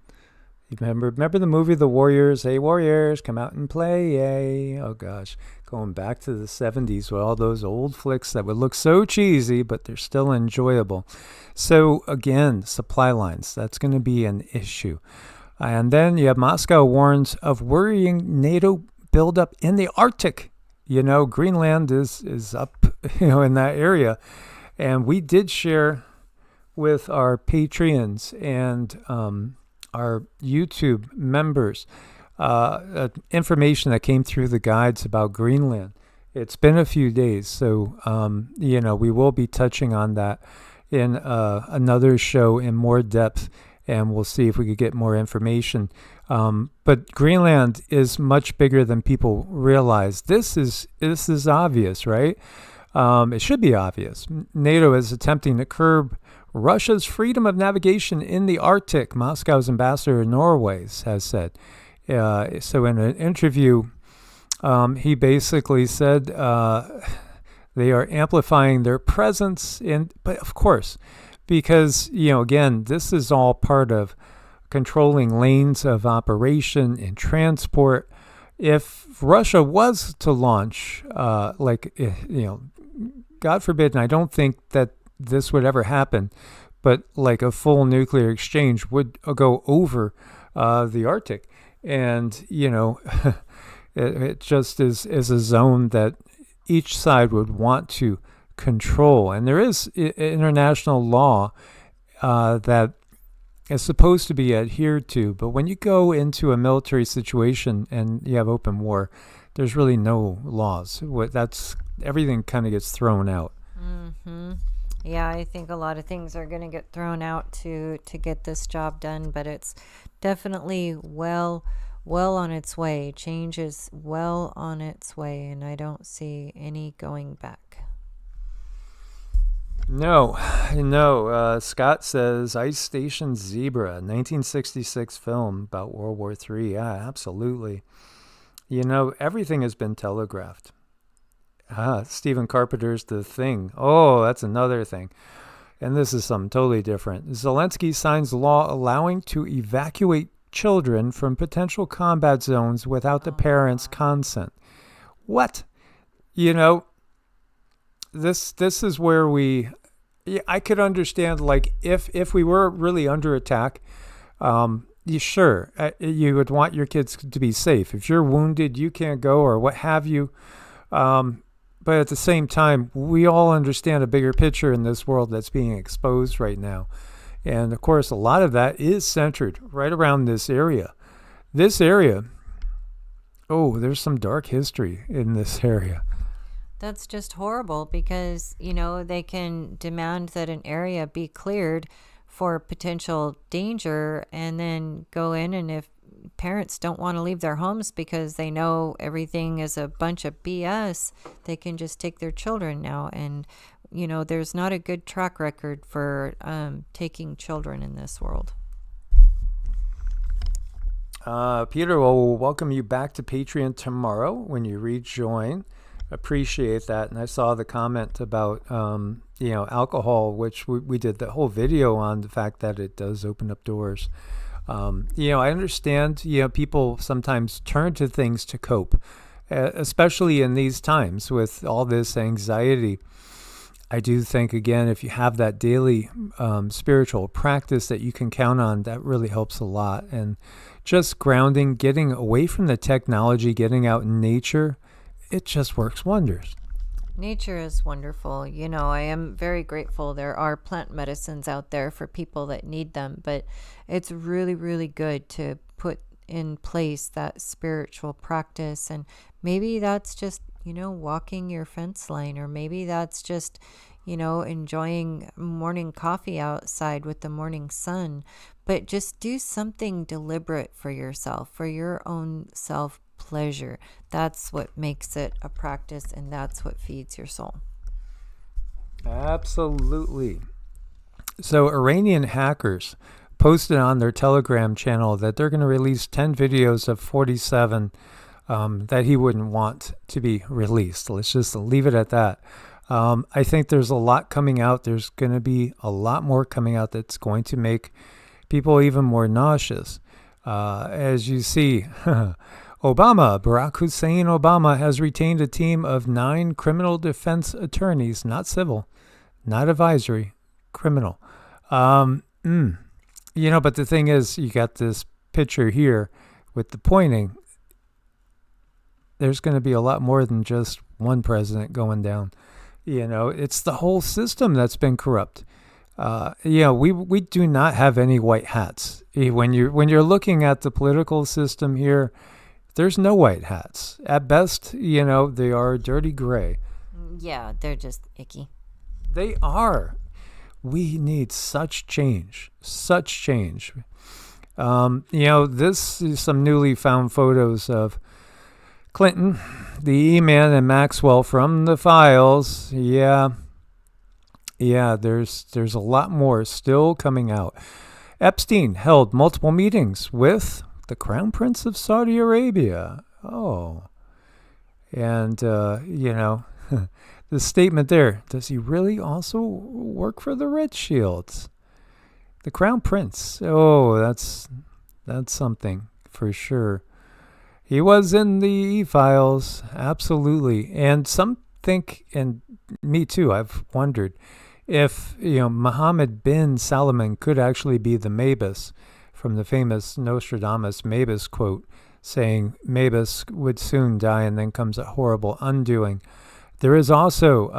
You remember the movie The Warriors? Hey, Warriors, come out and play. Yay. Oh, gosh. Going back to the 70s with all those old flicks that would look so cheesy, but they're still enjoyable. So, again, supply lines. That's going to be an issue. And then you have Moscow warns of worrying NATO buildup in the Arctic. Greenland is up, in that area. And we did share with our Patreons and our YouTube members information that came through the guides about Greenland. It's been a few days, so, we will be touching on that in another show in more depth, and we'll see if we could get more information. But Greenland is much bigger than people realize. This is obvious, right? It should be obvious. NATO is attempting to curb Russia's freedom of navigation in the Arctic, Moscow's ambassador in Norway has said. So in an interview, he basically said they are amplifying their presence but of course, because, again, this is all part of controlling lanes of operation and transport. If Russia was to launch, God forbid, and I don't think that this would ever happen, but like a full nuclear exchange would go over the Arctic. And, it just is a zone that each side would want to control. And there is international law that is supposed to be adhered to. But when you go into a military situation and you have open war, there's really no laws. Everything kind of gets thrown out. Mm-hmm. Yeah, I think a lot of things are going to get thrown out to get this job done, but it's definitely well on its way. Change is well on its way, and I don't see any going back. No. Scott says Ice Station Zebra, 1966 film about World War III. Yeah, absolutely. Everything has been telegraphed. Stephen Carpenter's The Thing. Oh, that's another thing. And this is something totally different. Zelensky signs law allowing to evacuate children from potential combat zones without the parents' consent. What? This is where I could understand, like, if we were really under attack, sure, you would want your kids to be safe. If you're wounded, you can't go or what have you. But at the same time, we all understand a bigger picture in this world that's being exposed right now. And of course, a lot of that is centered right around this area. There's some dark history in this area. That's just horrible because, they can demand that an area be cleared for potential danger and then go in, and if parents don't want to leave their homes because they know everything is a bunch of BS. They can just take their children now. And, there's not a good track record for taking children in this world. Peter, will welcome you back to Patreon tomorrow when you rejoin. Appreciate that. And I saw the comment about, alcohol, which we did the whole video on the fact that it does open up doors. I understand, people sometimes turn to things to cope, especially in these times with all this anxiety. I do think, again, if you have that daily spiritual practice that you can count on, that really helps a lot. And just grounding, getting away from the technology, getting out in nature, it just works wonders. Nature is wonderful. I am very grateful there are plant medicines out there for people that need them, but it's really, really good to put in place that spiritual practice. And maybe that's just, walking your fence line, or maybe that's just, enjoying morning coffee outside with the morning sun. But just do something deliberate for yourself, for your own self pleasure. That's what makes it a practice, and that's what feeds your soul. Absolutely. So Iranian hackers posted on their Telegram channel that they're going to release 10 videos of 47 that he wouldn't want to be released. Let's just leave it at that. I think there's a lot coming out. There's going to be a lot more coming out that's going to make people even more nauseous. As you see, Barack Hussein Obama has retained a team of 9 criminal defense attorneys, not civil, not advisory, criminal. But the thing is, you got this picture here with the pointing. There's going to be a lot more than just one president going down. It's the whole system that's been corrupt. We do not have any white hats. When you're looking at the political system here, there's no white hats. At best, they are dirty gray. Yeah, they're just icky. They are. We need such change. Such change. This is some newly found photos of Clinton, the E-Man, and Maxwell from the files. Yeah, there's a lot more still coming out. Epstein held multiple meetings with the Crown Prince of Saudi Arabia. Oh. And, the statement there, does he really also work for the Red Shields? The Crown Prince. Oh, that's something for sure. He was in the E-Files, absolutely. And some think, and me too, I've wondered, if, Mohammed bin Salman could actually be the Mabus from the famous Nostradamus Mabus quote, saying Mabus would soon die and then comes a horrible undoing. There is also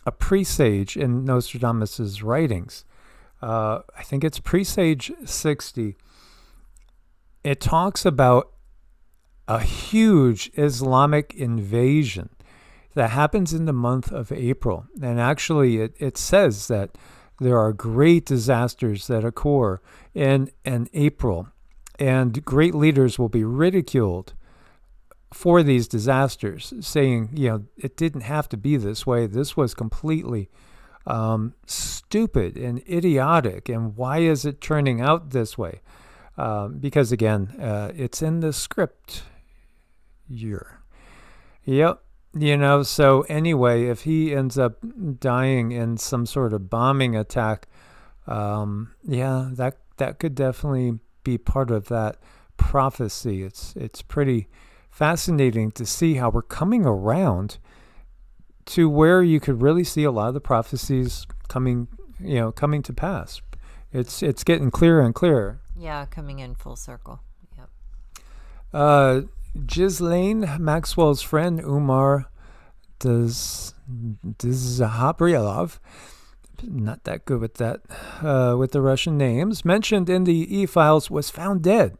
a presage in Nostradamus's writings. I think it's Presage 60. It talks about a huge Islamic invasion that happens in the month of April. And actually, it says that there are great disasters that occur in April, and great leaders will be ridiculed for these disasters, saying, it didn't have to be this way. This was completely stupid and idiotic. And why is it turning out this way? Because, again, it's in the script. Yep. So anyway, if he ends up dying in some sort of bombing attack, that could definitely be part of that prophecy. It's pretty fascinating to see how we're coming around to where you could really see a lot of the prophecies coming to pass. It's getting clearer and clearer. Yeah, coming in full circle. Yep. Ghislaine Maxwell's friend Umar Zahabrielov, not that good with that, with the Russian names, mentioned in the E-Files, was found dead.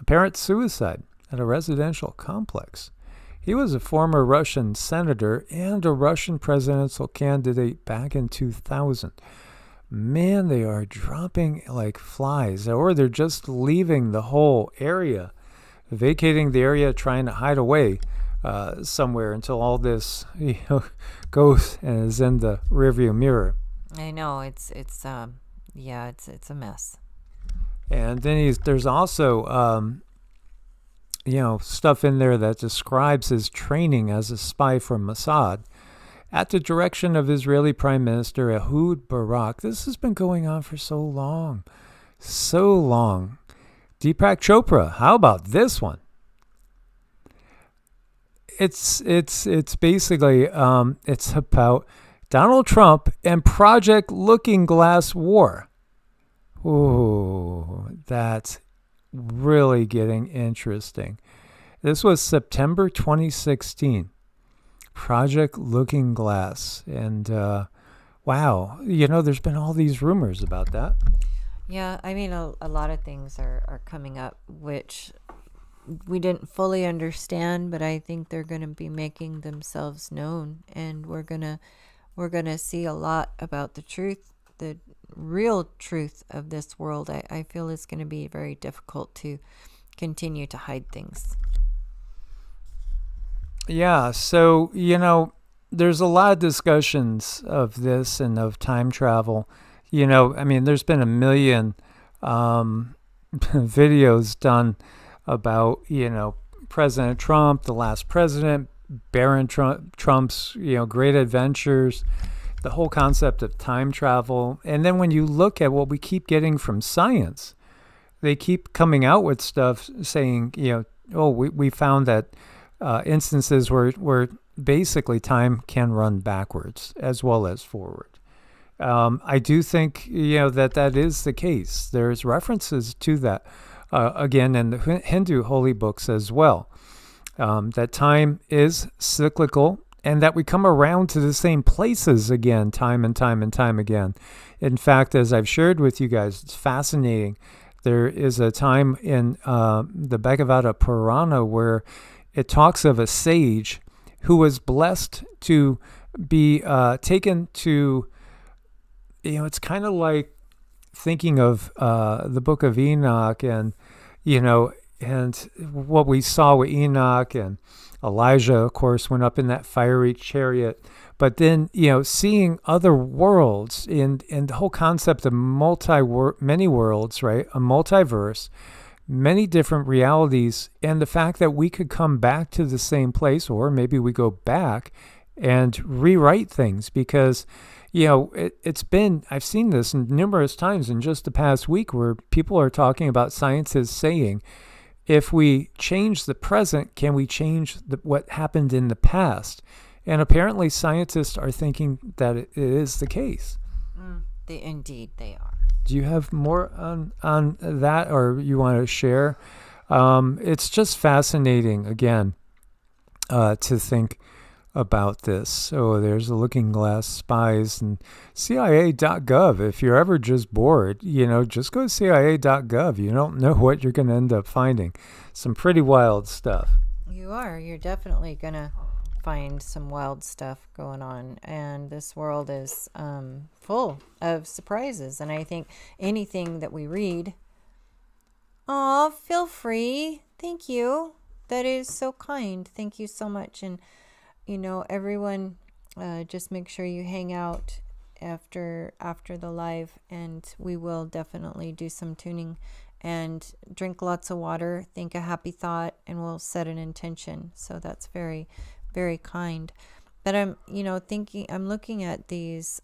Apparent suicide at a residential complex. He was a former Russian senator and a Russian presidential candidate back in 2000. man, they are dropping like flies, or they're just leaving the whole area, vacating the area, trying to hide away somewhere until all this goes and is in the rearview mirror. I know it's a mess. And then there's also stuff in there that describes his training as a spy for Mossad at the direction of Israeli Prime Minister Ehud Barak. This has been going on for so long. So long. Deepak Chopra, how about this one? It's basically it's about Donald Trump and Project Looking Glass War. Ooh, that's really getting interesting. This was September 2016. Project Looking Glass. And wow, there's been all these rumors about that. Yeah, I mean, a lot of things are coming up, which we didn't fully understand, but I think they're going to be making themselves known, and we're gonna see a lot about the truth, the real truth of this world. I feel it's going to be very difficult to continue to hide things. Yeah, so, there's a lot of discussions of this and of time travel. There's been a million videos done about, President Trump, the last president, Baron Trump's, great adventures, the whole concept of time travel. And then when you look at what we keep getting from science, they keep coming out with stuff saying, we found that instances where basically time can run backwards as well as forward. I do think, that is the case. There's references to that, again, in the Hindu holy books as well, that time is cyclical and that we come around to the same places again, time and time and time again. In fact, as I've shared with you guys, it's fascinating. There is a time in the Bhagavata Purana where it talks of a sage who was blessed to be taken to, it's kind of like thinking of the book of Enoch and what we saw with Enoch, and Elijah, of course, went up in that fiery chariot. But then, seeing other worlds and the whole concept of many worlds, right? A multiverse, many different realities, and the fact that we could come back to the same place, or maybe we go back and rewrite things, because I've seen this numerous times in just the past week where people are talking about scientists saying, if we change the present, can we change what happened in the past? And apparently scientists are thinking that it is the case. Indeed, they are. Do you have more on that, or you want to share? It's just fascinating, again, to think about this. So there's the Looking Glass Spies and CIA.gov. If you're ever just bored, just go to CIA.gov. You don't know what you're going to end up finding. Some pretty wild stuff. You're definitely going to find some wild stuff going on, and this world is full of surprises. And I think anything that we read, feel free. Thank you. That is so kind. Thank you so much. And everyone, just make sure you hang out after the live, and we will definitely do some tuning, and drink lots of water, think a happy thought, and we'll set an intention. So that's very, very kind. But I'm looking at these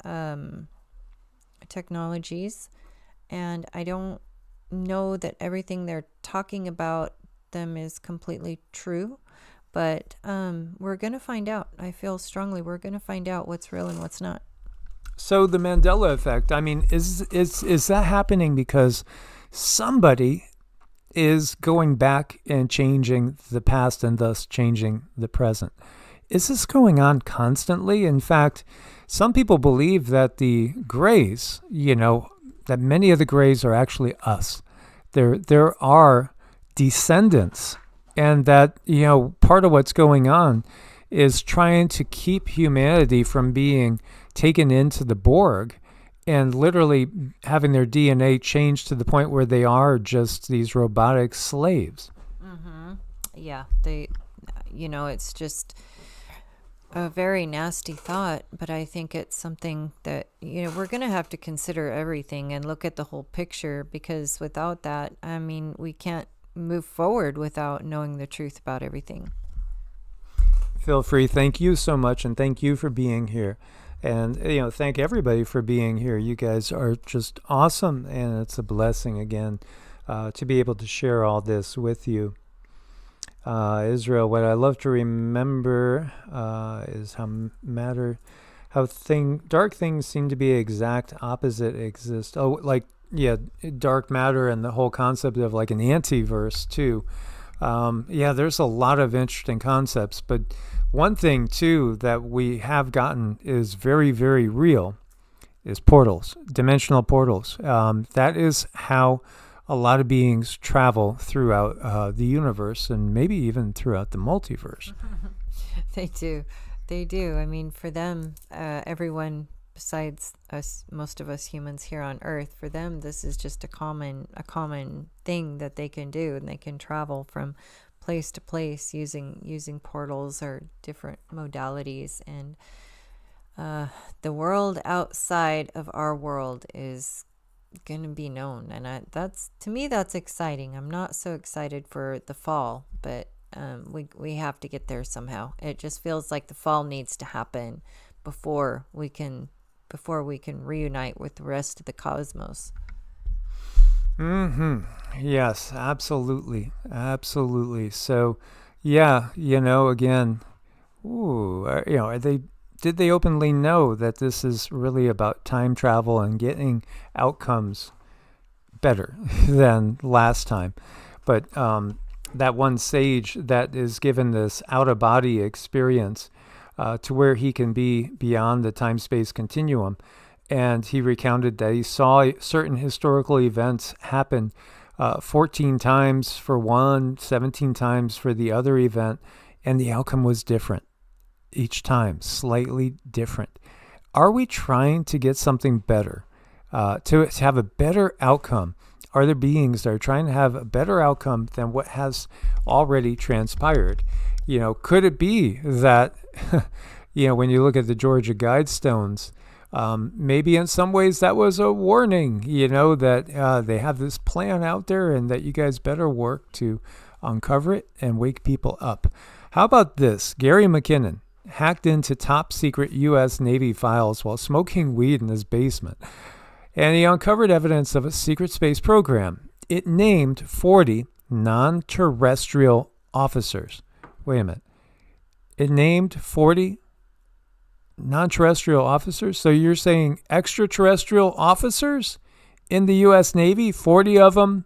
technologies, and I don't know that everything they're talking about them is completely true. But we're going to find out. I feel strongly we're going to find out what's real and what's not. So the Mandela effect, is that happening because somebody is going back and changing the past and thus changing the present? Is this going on constantly? In fact, some people believe that the grays, that many of the grays are actually us. There are descendants. And that, part of what's going on is trying to keep humanity from being taken into the Borg and literally having their DNA change to the point where they are just these robotic slaves. Yeah, it's just a very nasty thought, but I think it's something that, we're going to have to consider everything and look at the whole picture, because without that, I mean, we can't move forward without knowing the truth about everything. Feel free. Thank you so much, and thank you for being here. And, thank everybody for being here. You guys are just awesome, and it's a blessing, again, to be able to share all this with you. Israel, what I love to remember is how dark things seem to be exact opposite exist. Oh, dark matter and the whole concept of like an antiverse too. There's a lot of interesting concepts, but one thing too that we have gotten is very, very real is portals, dimensional portals. That is how a lot of beings travel throughout the universe, and maybe even throughout the multiverse. They do. I mean, for them, everyone besides us, most of us humans here on Earth, for them, this is just a common thing that they can do, and they can travel from place to place using portals or different modalities. And the world outside of our world is going to be known, and to me that's exciting. I'm not so excited for the fall, but we have to get there somehow. It just feels like the fall needs to happen before we can reunite with the rest of the cosmos. Yes, absolutely. So again, did they openly know that this is really about time travel and getting outcomes better than last time? But that one sage that is given this out-of-body experience to where he can be beyond the time-space continuum, and he recounted that he saw certain historical events happen 14 times for one, 17 times for the other event, and the outcome was different. Each time, slightly different. Are we trying to get something better, to have a better outcome? Are there beings that are trying to have a better outcome than what has already transpired? Could it be that, when you look at the Georgia Guidestones, maybe in some ways that was a warning, that they have this plan out there and that you guys better work to uncover it and wake people up. How about this? Gary McKinnon hacked into top secret U.S. Navy files while smoking weed in his basement, and he uncovered evidence of a secret space program. It named 40 non-terrestrial officers. Wait a minute. It named 40 non-terrestrial officers? So you're saying extraterrestrial officers in the U.S. Navy, 40 of them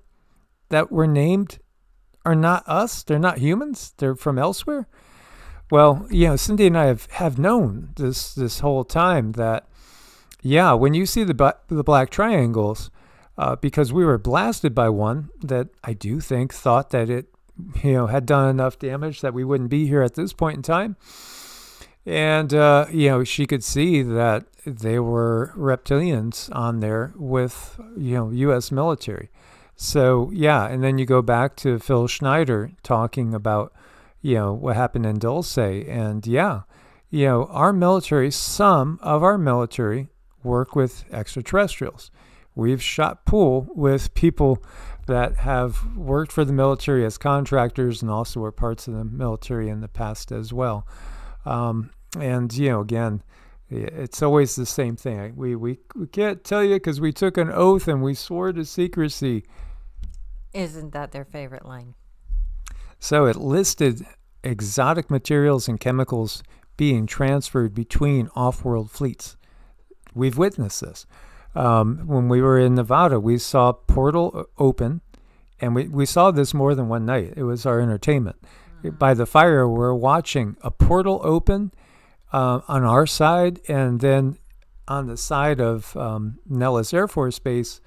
that were named are not us? They're not humans? They're from elsewhere? Well, Cindy and I have known this whole time that, when you see the black triangles, because we were blasted by one that I do think thought that it, had done enough damage that we wouldn't be here at this point in time. And, she could see that they were reptilians on there with, U.S. military. So, and then you go back to Phil Schneider talking about, what happened in Dulce. And our military, some of our military work with extraterrestrials. We've shot pool with people that have worked for the military as contractors and also were parts of the military in the past as well. And, again, it's always the same thing. We can't tell you because we took an oath and we swore to secrecy. Isn't that their favorite line? So it listed exotic materials and chemicals being transferred between off-world fleets. We've witnessed this. When we were in Nevada, we saw a portal open, and we saw this more than one night. It was our entertainment. By the fire, we're watching a portal open on our side, and then on the side of Nellis Air Force Base,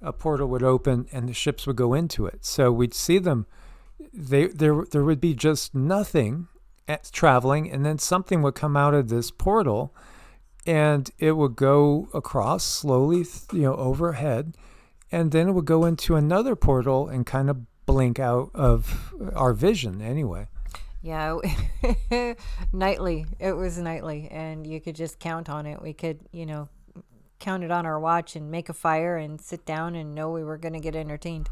a portal would open and the ships would go into it. So we'd see them. There would be just nothing traveling, and then something would come out of this portal and it would go across slowly, overhead, and then it would go into another portal and kind of blink out of our vision anyway. Yeah, nightly. It was nightly, and you could just count on it. We could, count it on our watch and make a fire and sit down and know we were going to get entertained.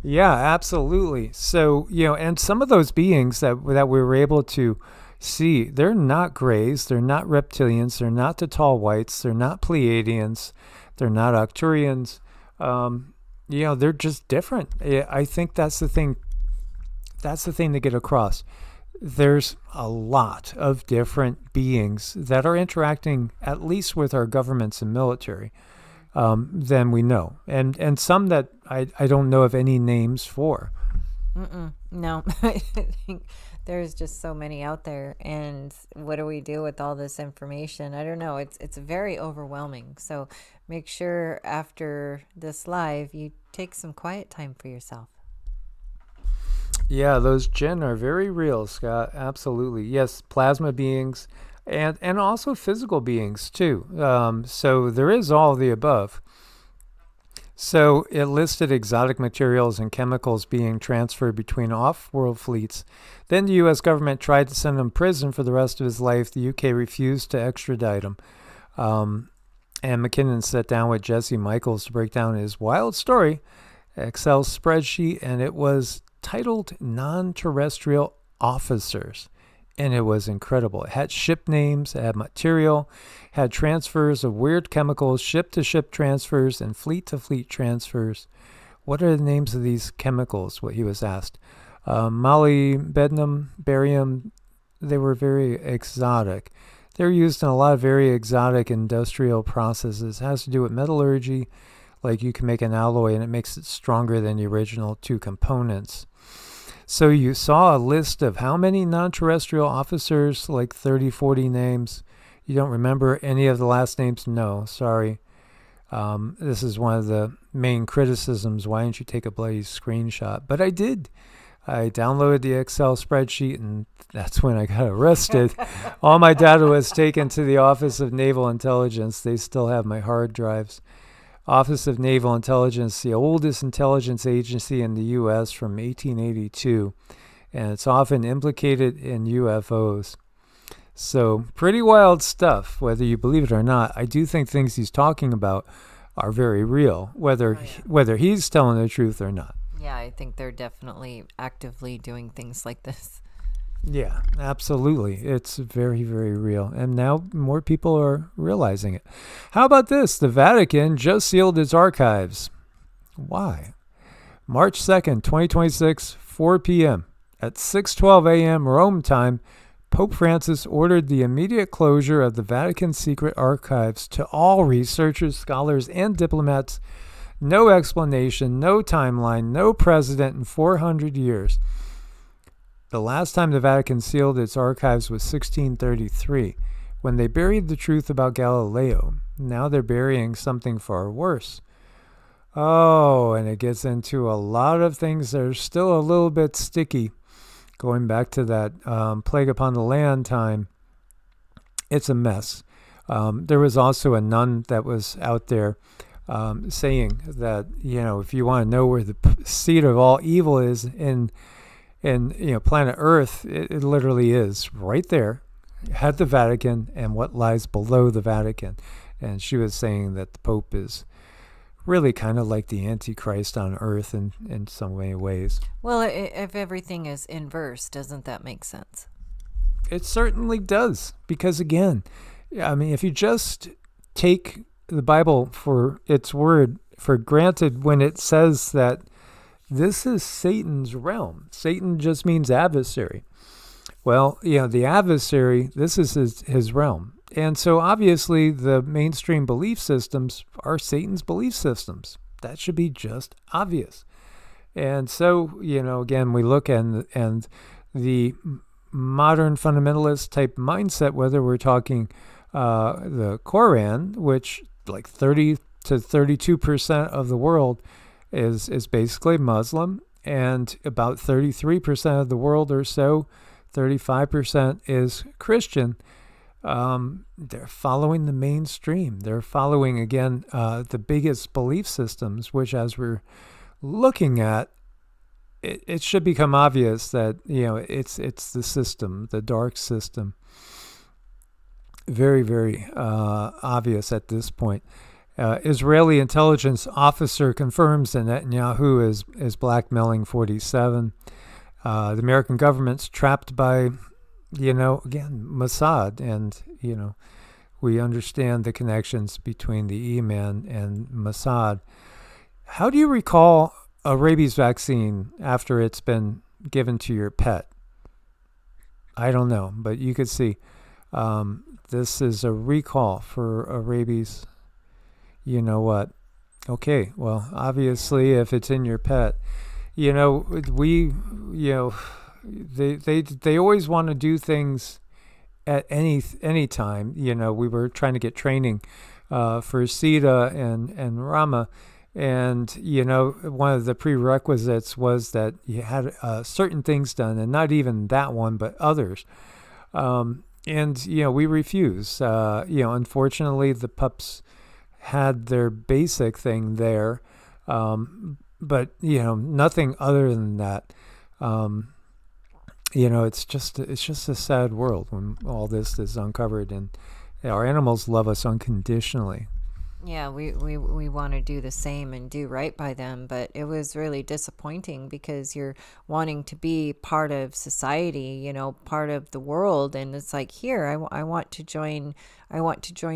Yeah, absolutely. So, and some of those beings that we were able to see, they're not grays, they're not reptilians, they're not the tall whites, they're not Pleiadians, they're not Arcturians. They're just different. I think that's the thing. That's the thing to get across. There's a lot of different beings that are interacting, at least with our governments and military, than we know. And some that I don't know of any names for. No, I think there's just so many out there. And what do we do with all this information? I don't know. It's very overwhelming. So make sure after this live, you take some quiet time for yourself. Yeah, those Jinn are very real, Scott. Absolutely. Yes, plasma beings and also physical beings too. So there is all of the above. So it listed exotic materials and chemicals being transferred between off-world fleets. Then the U.S. government tried to send him to prison for the rest of his life. The U.K. refused to extradite him. And McKinnon sat down with Jesse Michaels to break down his wild story, Excel spreadsheet, and it was titled Non-Terrestrial Officers, and it was incredible. It had ship names, it had material, had transfers of weird chemicals, ship-to-ship transfers, and fleet-to-fleet transfers. What are the names of these chemicals? What he was asked. Molybdenum, barium, they were very exotic. They're used in a lot of very exotic industrial processes. It has to do with metallurgy, like you can make an alloy and it makes it stronger than the original two components. So you saw a list of how many non-terrestrial officers, like 30, 40 names. You don't remember any of the last names? No, sorry. This is one of the main criticisms. Why didn't you take a bloody screenshot? But I did. I downloaded the Excel spreadsheet, and that's when I got arrested. All my data was taken to the Office of Naval Intelligence. They still have my hard drives. Office of Naval Intelligence, the oldest intelligence agency in the U.S. from 1882, and it's often implicated in UFOs. So pretty wild stuff, whether you believe it or not. I do think things he's talking about are very real, whether he's telling the truth or not. Yeah, I think they're definitely actively doing things like this. Yeah, absolutely. It's very, very real. And now more people are realizing it. How about this? The Vatican just sealed its archives. Why? March 2nd, 2026, 4 p.m. At 6:12 a.m. Rome time, Pope Francis ordered the immediate closure of the Vatican secret archives to all researchers, scholars, and diplomats. No explanation, no timeline, no precedent in 400 years. The last time the Vatican sealed its archives was 1633, when they buried the truth about Galileo. Now they're burying something far worse. Oh, and it gets into a lot of things that are still a little bit sticky. Going back to that plague upon the land time, it's a mess. There was also a nun that was out there saying that, if you want to know where the seat of all evil is in planet Earth, it literally is right there at the Vatican and what lies below the Vatican. And she was saying that the Pope is really kind of like the Antichrist on Earth in so many ways. Well, if everything is inverse, doesn't that make sense? It certainly does. Because again, if you just take the Bible for its word for granted when it says that this is Satan's realm. Satan just means adversary. Well, the adversary, this is his realm. And so obviously the mainstream belief systems are Satan's belief systems. That should be just obvious. And so, again, we look and the modern fundamentalist type mindset, whether we're talking the Quran, which like 30 to 32% of the world is basically Muslim, and about 33% of the world or so, 35% is Christian. they're following the mainstream. They're following, again, the biggest belief systems, which, as we're looking at, it should become obvious that, it's the system, the dark system. Very, very obvious at this point. Israeli intelligence officer confirms that Netanyahu is blackmailing 47. The American government's trapped by, again, Mossad. And, we understand the connections between the E-Man and Mossad. How do you recall a rabies vaccine after it's been given to your pet? I don't know, but you could see this is a recall for a rabies. You know what? Okay, well, obviously, if it's in your pet, they always want to do things at any time. We were trying to get training for Sita and Rama. And, one of the prerequisites was that you had certain things done, and not even that one, but others. And, we refuse. Unfortunately, the pups had their basic thing there. But, nothing other than that. It's just a sad world when all this is uncovered, and our animals love us unconditionally. Yeah, we want to do the same and do right by them, but it was really disappointing because you're wanting to be part of society, part of the world, and it's like, here, I want to join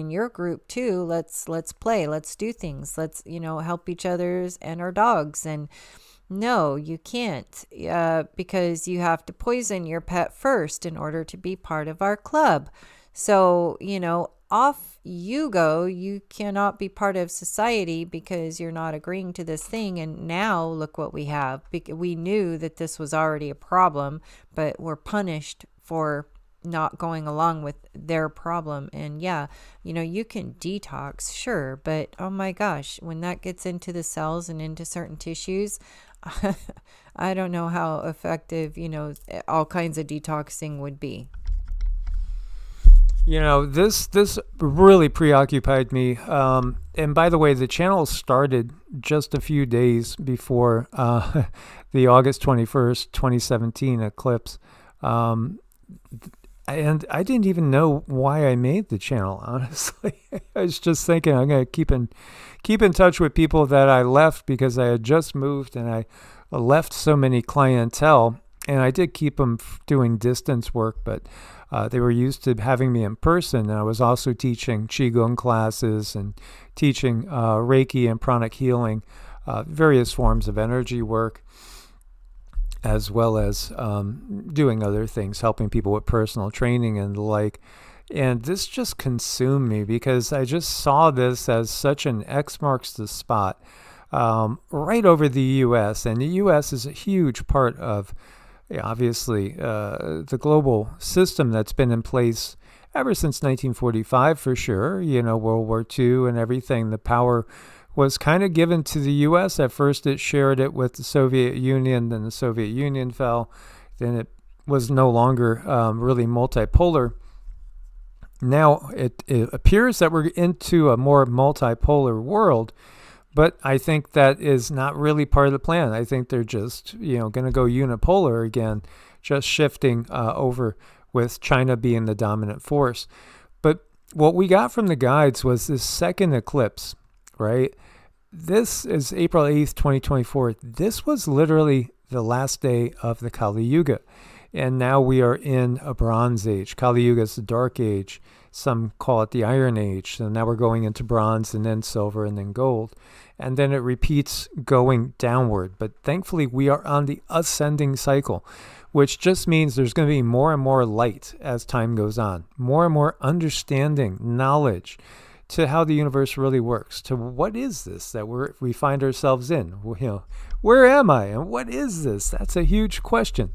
your group too. Let's play, let's do things, let's help each other's and our dogs. And no, you can't, because you have to poison your pet first in order to be part of our club. So, off you go. You cannot be part of society because you're not agreeing to this thing. And now look what we have. We knew that this was already a problem, but we're punished for not going along with their problem. And yeah, you can detox, sure, but oh my gosh, when that gets into the cells and into certain tissues, I don't know how effective, all kinds of detoxing would be. This really preoccupied me. And by the way, the channel started just a few days before the August 21st, 2017 eclipse. And I didn't even know why I made the channel, honestly. I was just thinking I'm going to keep in touch with people that I left because I had just moved and I left so many clientele. And I did keep them doing distance work, but they were used to having me in person. And I was also teaching Qigong classes and teaching Reiki and pranic healing, various forms of energy work, as well as doing other things, helping people with personal training and the like. And this just consumed me because I just saw this as such an X marks the spot right over the U.S. And the U.S. is a huge part of, obviously, the global system that's been in place ever since 1945, for sure. World War II and everything. The power was kind of given to the U.S. At first, it shared it with the Soviet Union. Then the Soviet Union fell. Then it was no longer really multipolar. Now it appears that we're into a more multipolar world, but I think that is not really part of the plan. I think they're just, going to go unipolar again, just shifting over with China being the dominant force. But what we got from the guides was this second eclipse, right? This is April 8th, 2024. This was literally the last day of the Kali Yuga. And now we are in a Bronze Age. Kali Yuga is the Dark Age. Some call it the Iron Age. So now we're going into bronze and then silver and then gold. And then it repeats going downward. But thankfully, we are on the ascending cycle, which just means there's going to be more and more light as time goes on. More and more understanding, knowledge to how the universe really works, to what is this that we find ourselves in. Where am I and what is this? That's a huge question.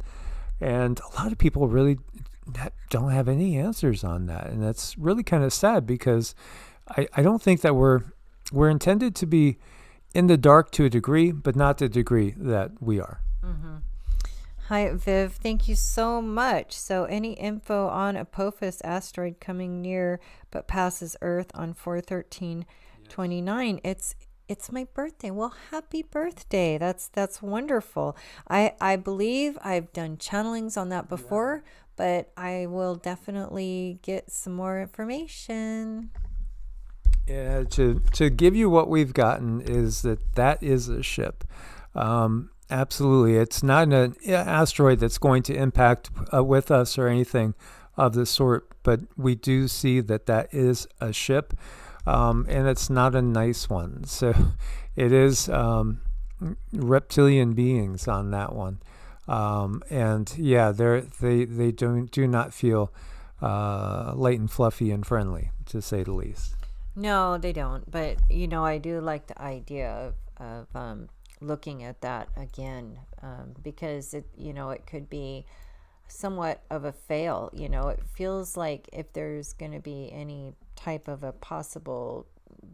And a lot of people really don't have any answers on that. And that's really kind of sad because I don't think that we're intended to be in the dark to a degree, but not the degree that we are. Mm-hmm. Hi, Viv. Thank you so much. So, any info on Apophis asteroid coming near but passes Earth on 4/13/29? It's my birthday. Well, happy birthday. That's wonderful. I believe I've done channelings on that before, but I will definitely get some more information. Yeah, to give you what we've gotten is that is a ship. Absolutely, it's not an asteroid that's going to impact with us or anything of the sort, but we do see that is a ship, and it's not a nice one. So it is reptilian beings on that one, and yeah, they do not feel light and fluffy and friendly, to say the least. No, they don't. But I do like the idea of looking at that again, because it could be somewhat of a fail. It feels like if there's going to be any type of a possible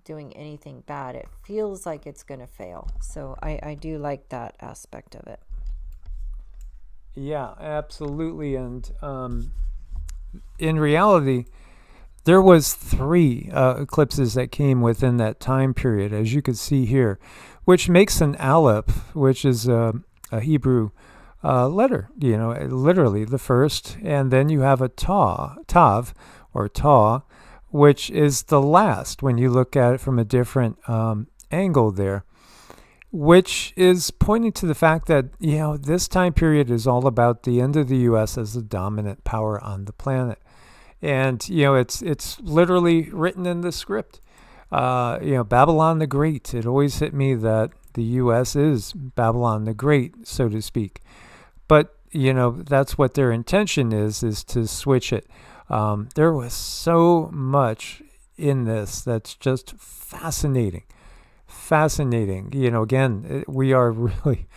doing anything bad, it feels like it's going to fail. So I do like that aspect of it. Yeah, absolutely. And in reality, there was 3 eclipses that came within that time period, as you could see here, which makes an aleph, which is a Hebrew letter, literally the first. And then you have a tav, or ta, which is the last when you look at it from a different angle there, which is pointing to the fact that, this time period is all about the end of the U.S. as the dominant power on the planet. And, it's literally written in the script. Babylon the Great. It always hit me that the U.S. is Babylon the Great, so to speak. But, that's what their intention is to switch it. There was so much in this that's just fascinating. Fascinating. Again, we are really,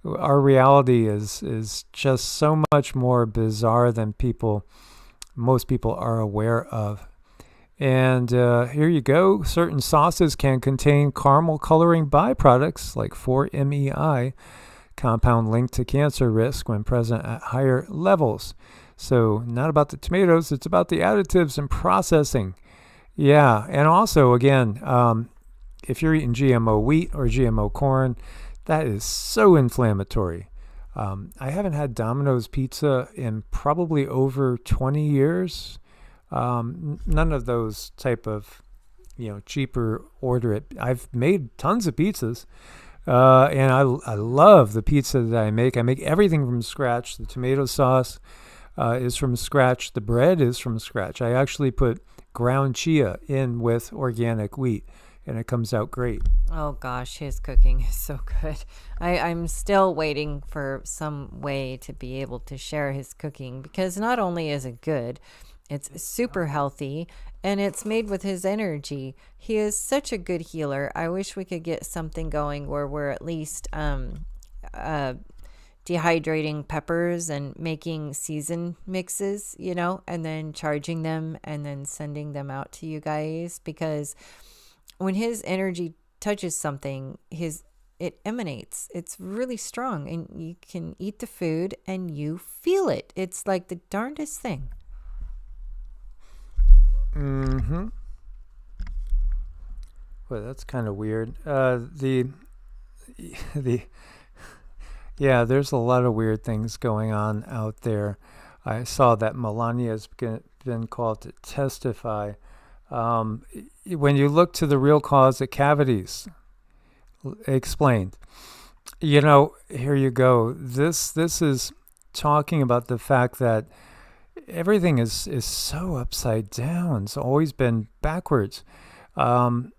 our reality is just so much more bizarre than most people are aware of. And here you go. Certain sauces can contain caramel coloring byproducts like 4-MEI, compound linked to cancer risk when present at higher levels. So not about the tomatoes, it's about the additives and processing. Yeah, and also, again, if you're eating GMO wheat or GMO corn, that is so inflammatory. I haven't had Domino's pizza in probably over 20 years. None of those type of, cheaper order it. I've made tons of pizzas, and I love the pizza that I make. I make everything from scratch. The tomato sauce is from scratch. The bread is from scratch. I actually put ground chia in with organic wheat, and it comes out great. Oh gosh, his cooking is so good. I'm still waiting for some way to be able to share his cooking, because not only is it good, it's super healthy, and it's made with his energy. He is such a good healer. I wish we could get something going where we're at least dehydrating peppers and making season mixes, and then charging them and then sending them out to you guys, because when his energy touches something, it emanates. It's really strong, and you can eat the food and you feel it. It's like the darndest thing. Mm-hmm. Well, that's kind of weird. The yeah, there's a lot of weird things going on out there. I saw that Melania has been called to testify. When you look to the real cause of cavities, explained. Here you go. This is talking about the fact that everything is so upside down. It's always been backwards. When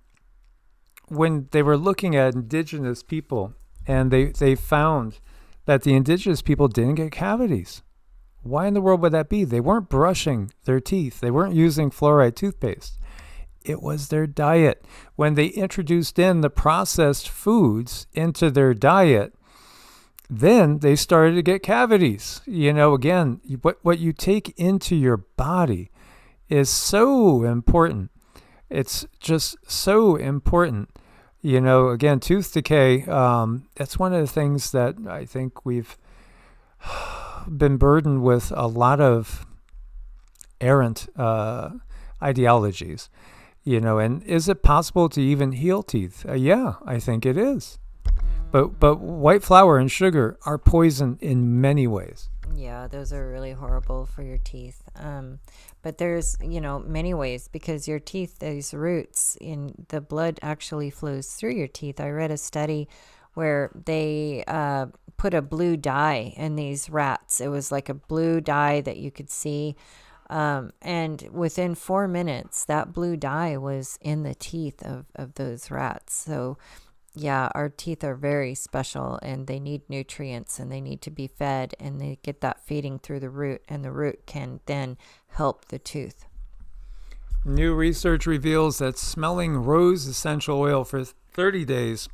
they were looking at indigenous people, and they found that the indigenous people didn't get cavities. Why in the world would that be? They weren't brushing their teeth. They weren't using fluoride toothpaste. It was their diet. When they introduced in the processed foods into their diet, then they started to get cavities. Again, what you take into your body is so important. It's just so important. Again, tooth decay, that's one of the things that I think we've been burdened with a lot of errant ideologies, and is it possible to even heal teeth? Yeah, I think it is. But white flour and sugar are poison in many ways. Yeah, those are really horrible for your teeth. But there's, many ways, because your teeth, these roots in the blood actually flows through your teeth. I read a study where they put a blue dye in these rats. It was like a blue dye that you could see. And within 4 minutes, that blue dye was in the teeth of those rats. So yeah, our teeth are very special, and they need nutrients, and they need to be fed, and they get that feeding through the root, and the root can then help the tooth. New research reveals that smelling rose essential oil for 30 days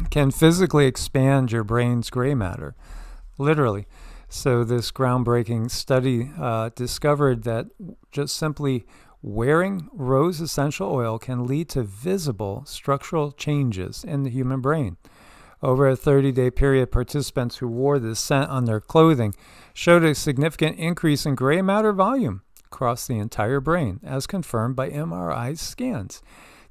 can physically expand your brain's gray matter, literally. So this groundbreaking study discovered that just simply wearing rose essential oil can lead to visible structural changes in the human brain. Over a 30-day period, participants who wore this scent on their clothing showed a significant increase in gray matter volume across the entire brain, as confirmed by MRI scans.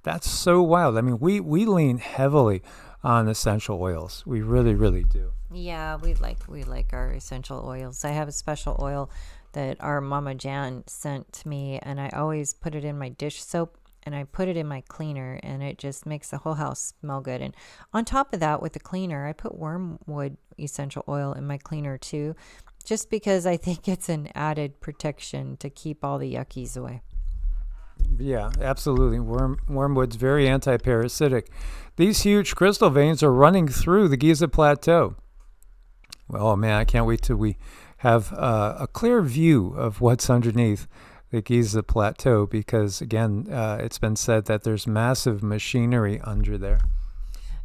That's so wild. I mean, we lean heavily on essential oils. We really, really do. Yeah, we like our essential oils. I have a special oil that our Mama Jan sent to me, and I always put it in my dish soap, and I put it in my cleaner, and it just makes the whole house smell good. And on top of that, with the cleaner, I put wormwood essential oil in my cleaner too, just because I think it's an added protection to keep all the yuckies away. Yeah, absolutely. Wormwood's very anti-parasitic. These huge crystal veins are running through the Giza Plateau. Well, oh man, I can't wait till we have a clear view of what's underneath the Giza Plateau, because, again, it's been said that there's massive machinery under there.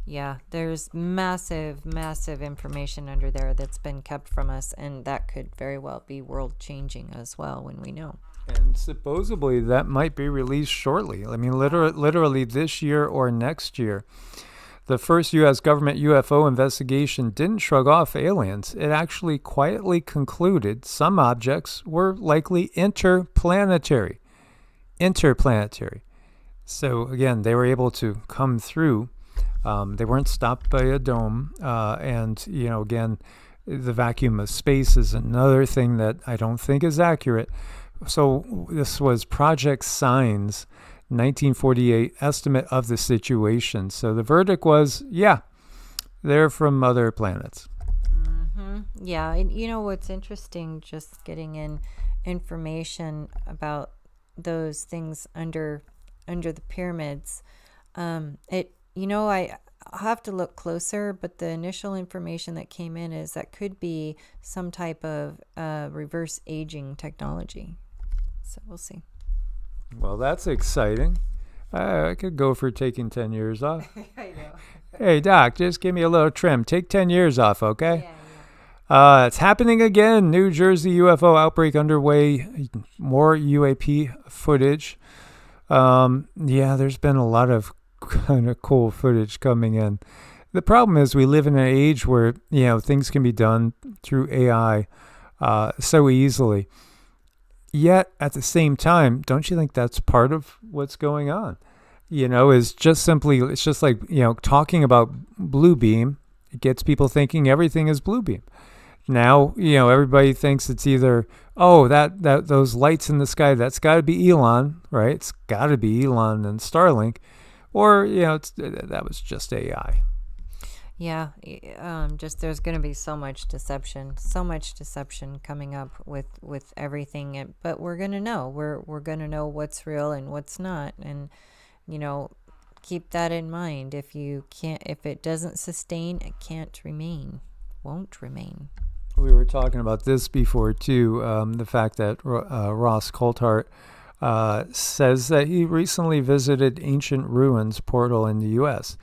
Yeah, there's massive, massive information under there that's been kept from us, and that could very well be world-changing as well when we know. And supposedly that might be released shortly. I mean, literally this year or next year. The first U.S. government UFO investigation didn't shrug off aliens. It actually quietly concluded some objects were likely interplanetary. So, again, they were able to come through. They weren't stopped by a dome. And, again, the vacuum of space is another thing that I don't think is accurate. So this was Project Signs 1948 estimate of the situation. So the verdict was, yeah, they're from other planets. Mm-hmm. Yeah, and what's interesting, just getting in information about those things under the pyramids. I'll have to look closer, but the initial information that came in is that could be some type of reverse aging technology. So we'll see. Well, that's exciting. I could go for taking 10 years off. I know. Hey, Doc, just give me a little trim. Take 10 years off, okay? Yeah. It's happening again. New Jersey UFO outbreak underway. More UAP footage. There's been a lot of kind of cool footage coming in. The problem is we live in an age where, things can be done through AI so easily. Yet, at the same time, don't you think that's part of what's going on? It's just like, talking about blue beam. It gets people thinking everything is blue beam. Now, everybody thinks it's either, that those lights in the sky, that's got to be Elon, right? It's got to be Elon and Starlink. Or, that was just AI. Yeah, just there's going to be so much deception coming up with everything. But we're going to know. We're going to know what's real and what's not. And, keep that in mind. If it doesn't sustain, it won't remain. We were talking about this before, too. The fact that Ross Coulthart says that he recently visited ancient ruins portal in the U.S.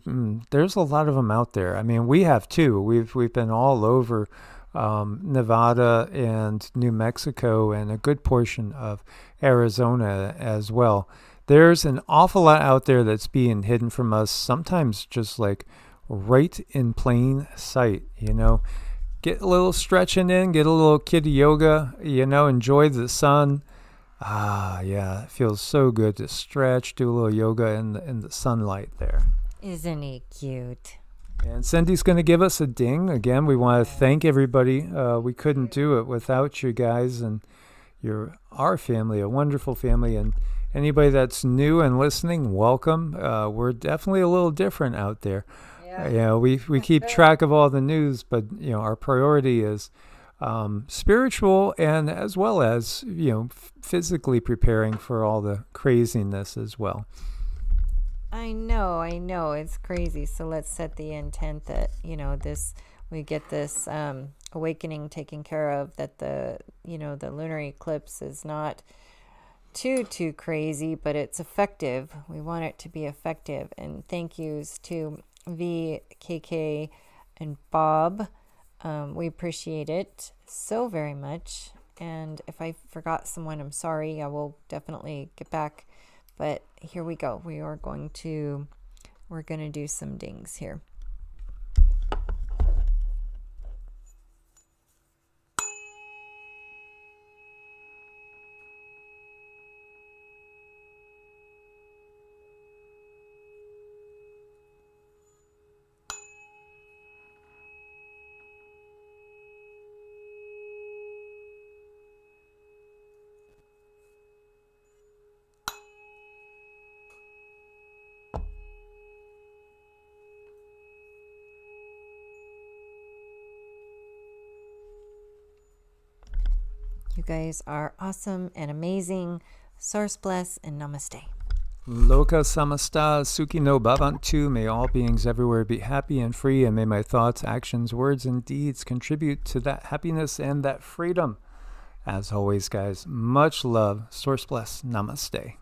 There's a lot of them out there. I mean, we have too. We've been all over Nevada and New Mexico and a good portion of Arizona as well. There's an awful lot out there that's being hidden from us, sometimes just like right in plain sight, get a little stretching in, get a little kitty yoga, enjoy the sun. Yeah, it feels so good to stretch, do a little yoga in the sunlight there. Isn't he cute? And Cindy's going to give us a ding. Again, we want to thank everybody. We couldn't do it without you guys, and you're our family, a wonderful family. And anybody that's new and listening, welcome. We're definitely a little different out there. Yeah. We keep track of all the news, but our priority is spiritual, and as well as physically preparing for all the craziness as well. I know it's crazy. So let's set the intent that we get this awakening taken care of, that the lunar eclipse is not too crazy, but it's effective. We want it to be effective. And thank yous to V, KK, and Bob. We appreciate it so very much. And if I forgot someone, I'm sorry. I will definitely get back. But here we go. We're going to do some dings here. You guys are awesome and amazing. Source bless and namaste. Loka samasta sukhi no bhavantu. May all beings everywhere be happy and free, and may my thoughts, actions, words, and deeds contribute to that happiness and that freedom. As always, guys, much love. Source bless. Namaste.